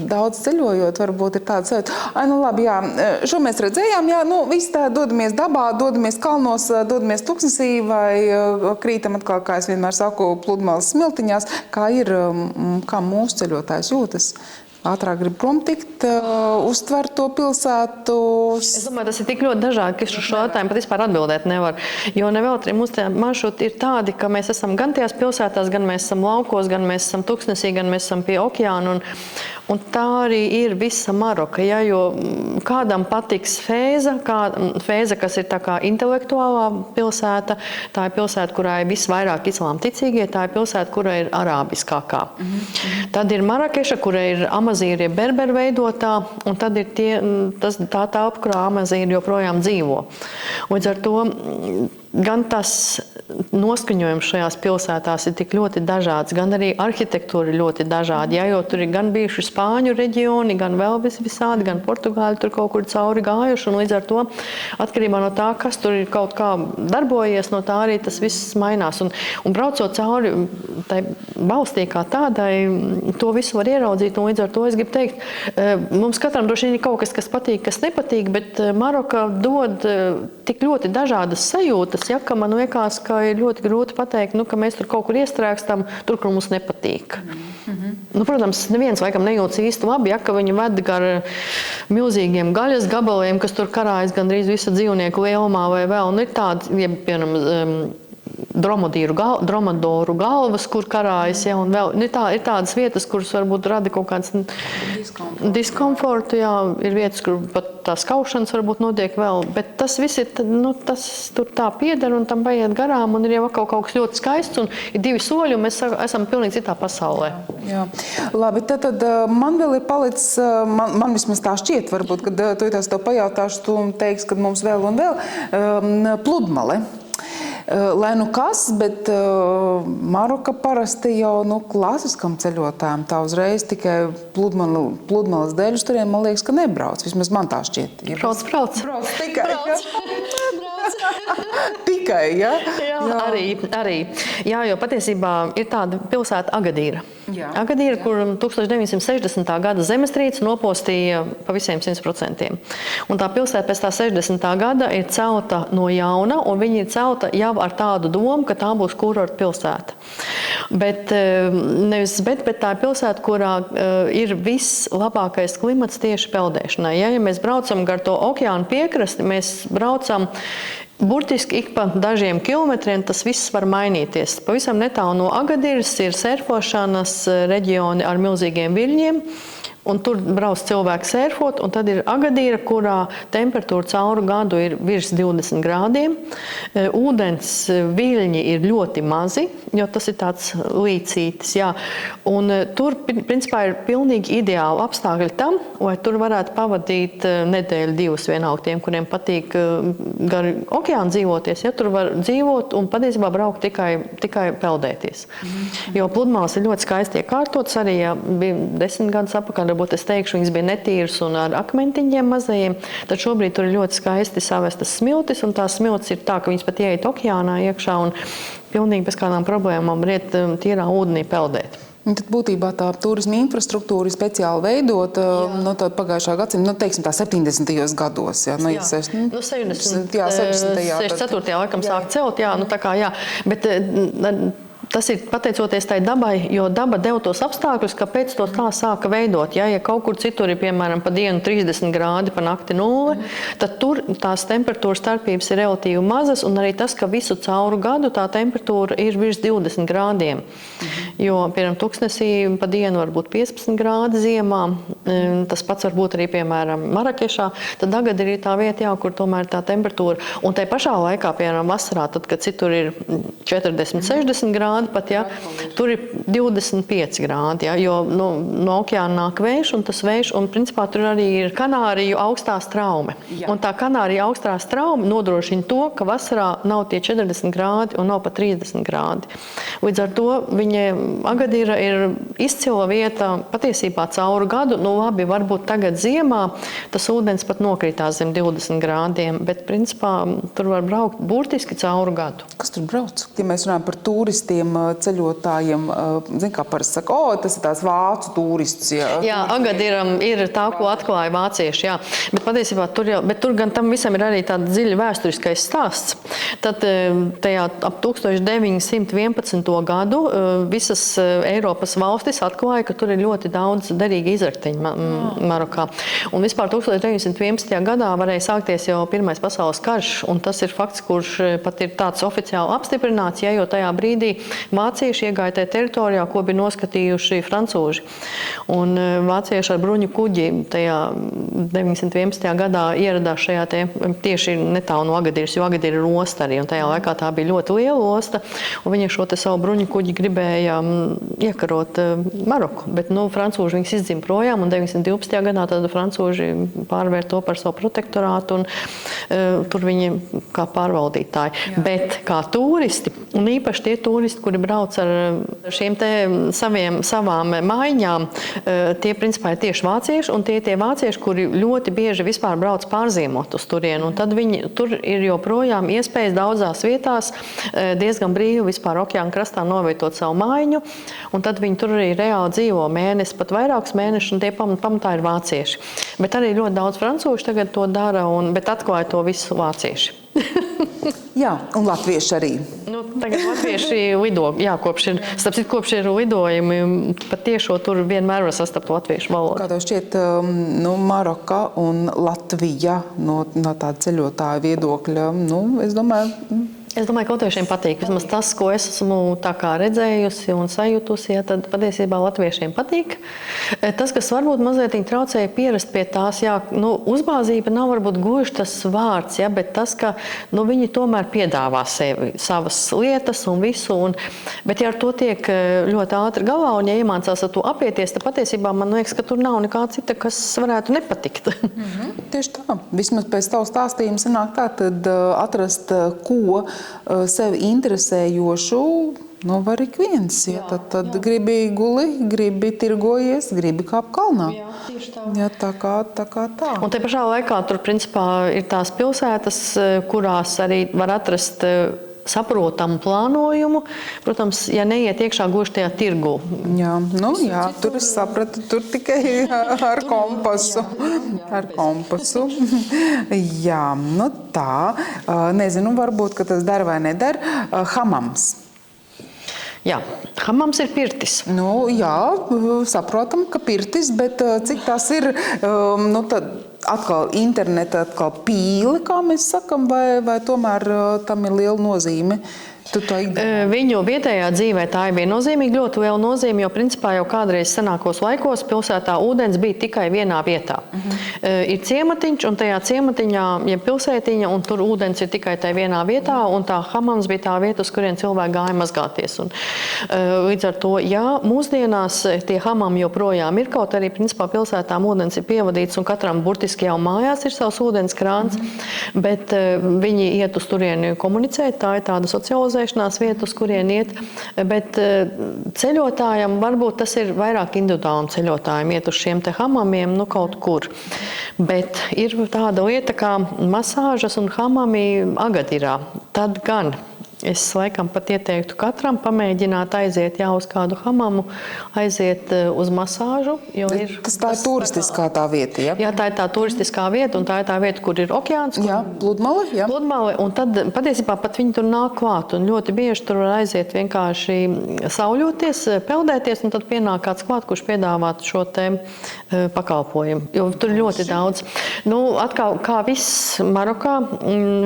daudz ceļojot, varbūt ir tāds sajūta, labi, jā, šo mēs redzējām, jā, visi tā dodamies dabā, dodamies kalnos, dodamies tuksnesī vai krītam atkal, kā es vienmēr saku, pludmales smiltiņās. Kā ir, kā mūsu ceļotājs jūtas? Ātrāk grib prom tikt, uztvert to pilsētu. Es domāju, tas ir tik ļoti dažādi, ka šo jautājumu pat vispār atbildēt nevar. Jo nevēl mūsu tie maršruti ir tādi, ka mēs esam gan tajās pilsētās, gan mēs esam laukos, gan mēs esam tuksnesī, gan mēs esam pie okeāna. Un tā arī ir visa Maroka, ja, jo kādam patiks Fēza, kas ir tā kā intelektuālā pilsēta, tā ir pilsēta, kurā ir visvairāk islām ticīgie, tā ir pilsēta, kura ir arābiskākā. Tad ir Marakeša, kura ir amazīri berberu veidotā, un tad ir tā telpa, kurā amazīri joprojām dzīvo. Līdz ar to gan tas noskaņojums šajās pilsētās ir tik ļoti dažāds, gan arī arhitektūra ir ļoti dažāda, ja, jo tur ir gan bijuši Spāņu reģioni, gan vēl visādi, gan Portugāļi tur kaut kur cauri gājuši, un līdz ar to atkarībā no tā, kas tur ir kaut kā darbojies, no tā arī tas viss mainās. Un braucot cauri tai valstī kā tādai, to visu var ieraudzīt, un līdz ar to es gribu teikt, mums katram droši vien ir kaut kas patīk, kas nepatīk, bet Maroka dod tik ļoti dažādas sajūtas, ja, ka man liekas, ka ir ļoti grūti pateikt, ka mēs tur kaut kur iestrēgstam, tur, kur mums nepatīk. Protams, neviens laikam nejūtas īsti labi, ja, ka viņi ved gar milzīgiem gaļas gabaliem, kas tur karājas gandrīz visa dzīvnieku lielumā vai vēl. Ir tādi, ja, piemēram, dromadoru galvas, kur karājas, ja, un vēl ir tādas vietas, kuras varbūt rada kaut kāds diskomfortu, jā, ir vietas, kur pat tās kaušanas varbūt notiek vēl, bet tas viss ir, tas tur tā pieder un tam paiet garām, un ir jau kaut kas ļoti skaists, un ir 2 soļi, un mēs esam pilnīgi citā pasaulē. Jā. Labi, tad man vēl ir palicis, man vismaz tā šķiet, varbūt, kad tu tev pajautāšu, tu teiksi, kad mums vēl un vēl, pludmale. Lai nu kas, bet Maroka parasti jau klasiskam ceļotājam tā uzreiz tikai pludmales dēļ uz turien, man liekas, ka nebrauc. Vismaz man tā šķiet. Brauc tikai. Brauc. Tikai, ja? Jā, arī. Jā, jo patiesībā ir tāda pilsēta Agadīra. Agadīra, kur 1960. gada zemestrīce nopostīja pa visiem 100%. Un tā pilsēta pēc tā 60. gada ir celta no jauna, un viņi ir celta jau ar tādu domu, ka tā būs kurorta pilsēta. Bet tā ir pilsēta, kurā ir vislabākais klimats tieši peldēšanai. Ja mēs braucam gar to okeāna piekrasti, mēs braucam burtiski ik pa dažiem kilometriem, tas viss var mainīties. Pavisam netālu no Agadiras ir sērfošanas reģioni ar milzīgiem viļņiem, un tur brauc cilvēki sērfot, un tad ir Agadīra, kurā temperatūra cauru gadu ir virs 20 grādiem. Ūdens viļņi ir ļoti mazi, jo tas ir tāds līcītis, jā. Un tur, principā, ir pilnīgi ideāli apstākļi tam, lai tur varētu pavadīt nedēļu 2 vienalga tiem, kuriem patīk gar okeānu dzīvoties. Ja tur var dzīvot un patiesībā braukt tikai peldēties. Jo pludmales ir ļoti skaisti iekārtotas, arī ja bija 10 gadus apakaļ, varbūt es teikšu, viņas bija netīras un ar akmentiņiem mazajiem, tad šobrīd tur ir ļoti skaisti savestas smiltis, un tās smiltis ir tā, ka viņas pat ieiet okeānā iekšā un pilnīgi bez kādām problēmām var iet tīrā ūdenī peldēt. Un tad būtībā tā turisma infrastruktūra ir speciāli veidota no tā pagājušā gadsimta, teiksim tā 70. gados. Jā, 64. laikam sāk celt, jā, tā kā jā, bet tas ir pateicoties tai dabai, jo daba deva tos apstākļus, kāpēc to tā sāka veidot. Ja kaut kur citur ir, piemēram, pa dienu 30 grādi, pa nakti 0, tad tur tās temperatūras starpības ir relatīvi mazas, un arī tas, ka visu cauru gadu tā temperatūra ir virs 20 grādiem. Jo, piemēram, Tuksnesī pa dienu var būt 15 grādi ziemā, tas pats var būt arī, piemēram, Marakešā, tad Agadīra ir tā vieta, jā, kur tomēr tā temperatūra. Un tai pašā laikā, piemēram, vasarā, tad, kad citur ir 40-60 grādi, pat, ja, tur ir 25 grādi, ja, jo no okeāna nāk vējš, un tas vējš, un principā tur arī ir Kanāriju augstā straume. Un tā Kanārija augstā straume nodrošina to, ka vasarā nav tie 40 grādi un nav pat 30 grādi. Līdz ar to Agadīra ir izcila vieta patiesībā cauru gadu. Labi, varbūt tagad ziemā tas ūdens pat nokritās zem 20 grādiem, bet principā tur var braukt burtiski cauru gadu. Kas tur brauc? Ja mēs runājam par turistiem, ceļotājiem, kā parasti saka, tas ir tās vācu turists. Jā, Agadīram ir tā, ko atklāja vācieši, jā. Bet patiesībā tur gan tam visam ir arī tāda dziļa vēsturiskais stāsts. Tad tajā ap 1911. gadu visas Eiropas valstis atklāja, ka tur ir ļoti daudz derīgi izrakteņi Marokā. Un vispār 1911. gadā varēja sākties jau Pirmais pasaules karš, un tas ir fakts, kurš pat ir tāds oficiāli apstiprināts, jo tajā brīdī vācieši iegāja tajā teritorijā, ko bija noskatījuši francūži. Un vācieši ar bruņu kuģi tajā 1911. gadā ieradās šajā tieši netālu no Agadīras, jo Agadīra ir osta arī, un tajā laikā tā bija ļoti liela osta, un viņi šo savu bruņu kuģi gribēja iekarot Maroku, bet francūži viņus izdzima projām, un 1912. gadā tad francūži pārvērt to par savu protektorātu, un tur viņi kā pārvaldītāji. Jā. Bet kā turisti, un īpaši tie turisti, kuri brauc ar šiem savām mājiņām, tie principā ir tieši vācieši, un tie vācieši, kuri ļoti bieži vispār brauc pārziemot uz turienu, un tad tur ir joprojām iespējas daudzās vietās diezgan brīvi vispār okeāna krastā novietot savu mājiņu, un tad viņi tur arī reāli dzīvo mēnesi, pat vairākus mēnešus, un tie pamatā ir vācieši. Bet arī ļoti daudz francūši tagad to dara, bet atklāja to visu vācieši. Jā, un latvieši arī. Tagad latvieši lido, jā, kopš ir lidojumi, pat tiešo tur vienmēr var sastapt latviešu valodu. Kā tev šķiet, Maroka un Latvija no tāda ceļotāja viedokļa, es domāju, Es domāju, ka latviešiem patīk. Vismaz tas, ko es esmu tā kā redzējusi un sajutusi, ja, tad patiesībā latviešiem patīk. Tas, kas varbūt mazliet traucēja pierast pie tās, jā, uzbāzība nav varbūt gluži tas vārds, ja, bet tas, ka viņi tomēr piedāvā sevi, savas lietas un visu. Bet ja ar to tiek ļoti ātri galā un ja iemācās ar to apieties, tad patiesībā man liekas, ka tur nav nekā cita, kas varētu nepatikt. Tieši tā. Vismaz pēc tavu stāstījumu sanāk tā, tad atrast, ko sevi interesējošu, var ik viens. Ja? Tad gribi guli, gribi tirgojies, gribi kāp kalnā. Jā, tieši tā. Ja, tā kā tā. Un te pašā laikā tur principā ir tās pilsētas, kurās arī var atrast saprotamu plānojumu. Protams, ja neiet iekšā gluži tajā tirgu. Jā, tur es sapratu, tur tikai ar kompasu. Ar kompasu. Jā, tā. Nezinu, varbūt, ka tas der vai neder. Hamams. Jā, hamams ir pirtis. Jā, saprotam, ka pirtis, bet cik tas ir, tad atkal interneta, atkal pīle, kā mēs sakam, vai tomēr tam ir liela nozīme? Viņu vietējā dzīvē tā ir viennozīmīgi, ļoti liela nozīme, jo principā jau kādreiz senākos laikos pilsētā ūdens bija tikai vienā vietā. Ir ciematiņš, un tajā ciematiņā, ja pilsētiņa, un tur ūdens ir tikai tajā vienā vietā, un tā hamams bija tā vieta, uz kurien cilvēki gāja mazgāties. Līdz ar to, jā, mūsdienās tie hamami joprojām ir, kaut arī principā pilsētām ūdens ir pievadīts, un katram burtiski jau mājās ir savs ūdens krāns, bet viņi iet uz turieni komunicēt, tā ir tāda socializēšanās vieta, uz kurien iet, bet ceļotājam varbūt tas ir vairāk individuālam ceļotājiem iet uz šiem te hamamiem, kaut kur. Bet ir tāda lieta kā masāžas un hamami Agadirā. Tad gan es laikam pat ieteiktu katram pamēģināt aiziet uz kādu hamamu, aiziet uz masāžu. Tā ir turistiskā tā vieta, ja? Jā, tā ir tā turistiskā vieta, un tā ir tā vieta, kur ir okeāns. Jā, pludmale, jā. Pludmale, un tad patiesībā pat viņi tur nāk klāt, un ļoti bieži tur var aiziet vienkārši sauļoties, peldēties, un tad pienāk kāds klāt, kurš piedāvā šo te pakalpojumu, jo tur ļoti daudz. Atkal, kā viss Marokā,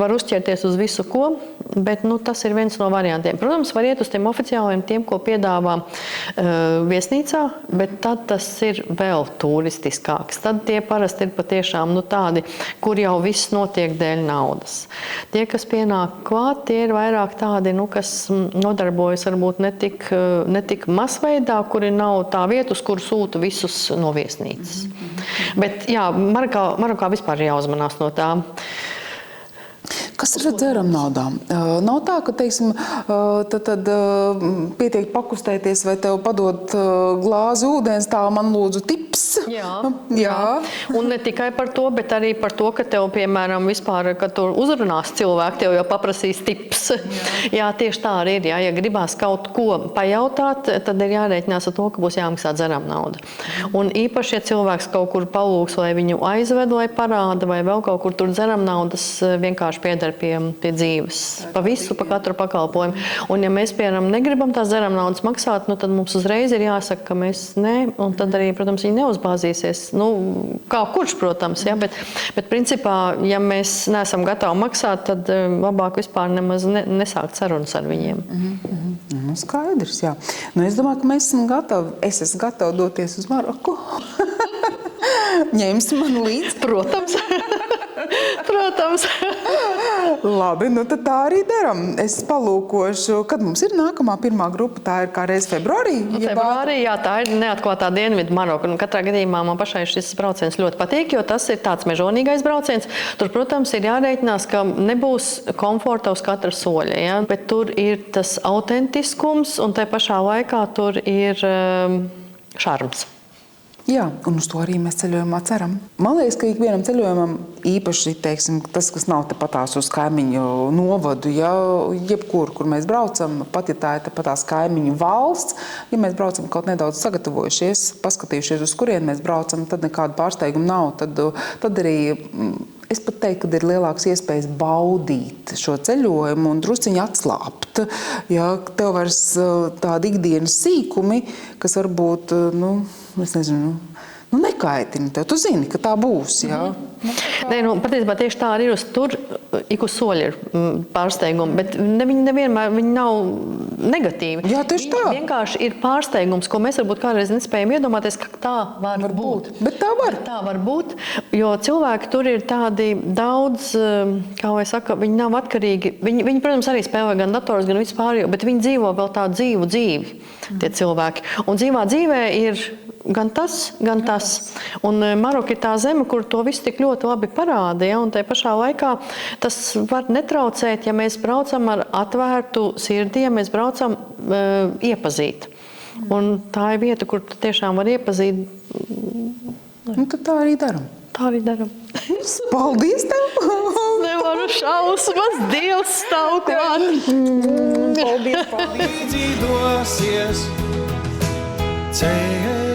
var uzķerties uz visu ko, bet tas ir viens no variantiem. Protams, var iet uz tiem oficiāliem, tiem, ko piedāvā viesnīcā, bet tad tas ir vēl turistiskāks. Tad tie parasti ir patiešām tādi, kur jau viss notiek dēļ naudas. Tie, kas pienāk klāt, tie ir vairāk tādi, kas nodarbojas varbūt ne tik masveidā, kuri nav tā vieta, uz kuru sūta visus no viesnīcas. Bet jā, Marokā vispār ir jāuzmanās no tā. Kas ir ar dzeram naudām? Nav tā, ka, teiksim, tad pietiek pakustēties vai tev padot glāzi ūdens, tā man lūdzu tips. Jā. Un ne tikai par to, bet arī par to, ka tev, piemēram, vispār, kad tu uzrunās cilvēku, tev jau paprasīs tips. Jā, tieši tā arī ir. Ja gribās kaut ko pajautāt, tad ir jārēķinās ar to, ka būs jāmaksā dzeram nauda. Un īpaši, ja cilvēks kaut kur palūgs, lai viņu aizved, vai parāda, vai vēl kaut kur tur dzeram naudas vienkārši piedara pie dzīves. Pa visu, pa katru pakalpojumu. Un ja mēs, piemēram, negribam tās dzeram naudas maksāt, tad mums uzreiz ir jāsaka, ka mēs ne, un tad arī, protams, viņi neuzbāzīsies. Kā kurš, protams, ja, bet principā, ja mēs neesam gatavi maksāt, tad labāk vispār nemaz nesākt sarunas ar viņiem. Skaidrs, jā. Es domāju, ka mēs esam gatavi. Es esmu gatava doties uz Maroku. Ņemsi mani līdzi? Protams. Protams. Labi, tad tā arī daram. Es palūkošu, kad mums ir nākamā pirmā grupa, tā ir kā reiz februārī? Februārī, jā, tā ir neatklātā dienvidu Maroka. Katrā gadījumā man pašai šis brauciens ļoti patīk, jo tas ir tāds mežonīgais brauciens. Tur, protams, ir jārēķinās, ka nebūs komforta uz katra soļa, ja? Bet tur ir tas autentiskums un tai pašā laikā tur ir šarms. Jā, un uz to arī mēs ceļojumā ceram. Man liekas, ka ikvienam ceļojumam īpaši, teiksim, tas, kas nav tepatās uz kaimiņu novadu, ja jebkur, kur mēs braucam, pat ja tā ir tepatās kaimiņu valsts, ja mēs braucam kaut nedaudz sagatavojušies, paskatījušies, uz kurien mēs braucam, tad nekādu pārsteigumu nav. Tad arī es pat teiktu, ka ir lielāks iespējas baudīt šo ceļojumu un drusciņi atslāpt. Ja tev vairs tādi ikdienas sīkumi, kas varbūt, es nezinu, nekaitina tev. Tu zini, ka tā būs, jā? Patiesībā tieši tā arī ir. Tur ik uz soļa ir pārsteigumi, bet viņi nevienmēr viņi nav negatīvi. Jā, tieši tā. Viņi vienkārši ir pārsteigums, ko mēs varbūt kādreiz nespējam iedomāties, ka tā var būt. Bet tā var. Tā var būt, jo cilvēki tur ir tādi daudz, kā vai saka, viņi nav atkarīgi. Viņi, protams, arī spēlē gan dators, gan vispār, bet viņi dzīvo vēl tādu dzīvu dzīvi, tie cilvēki. Un dzīvā dzīvē ir gan tas, gan tas. Un Maroka ir tā zeme, kur to visu tik ļoti labi parāda, ja? Un tajā pašā laikā tas var netraucēt, ja mēs braucam ar atvērtu sirdi, ja mēs braucam iepazīt. Un tā ir vieta, kur tu tiešām var iepazīt. Nu, tad tā arī daram. Tā arī daram. Paldies tev! Nevaru šausmas, Dievs stāv klāt. Paldies, paldies! Līdzi dosies ceļš.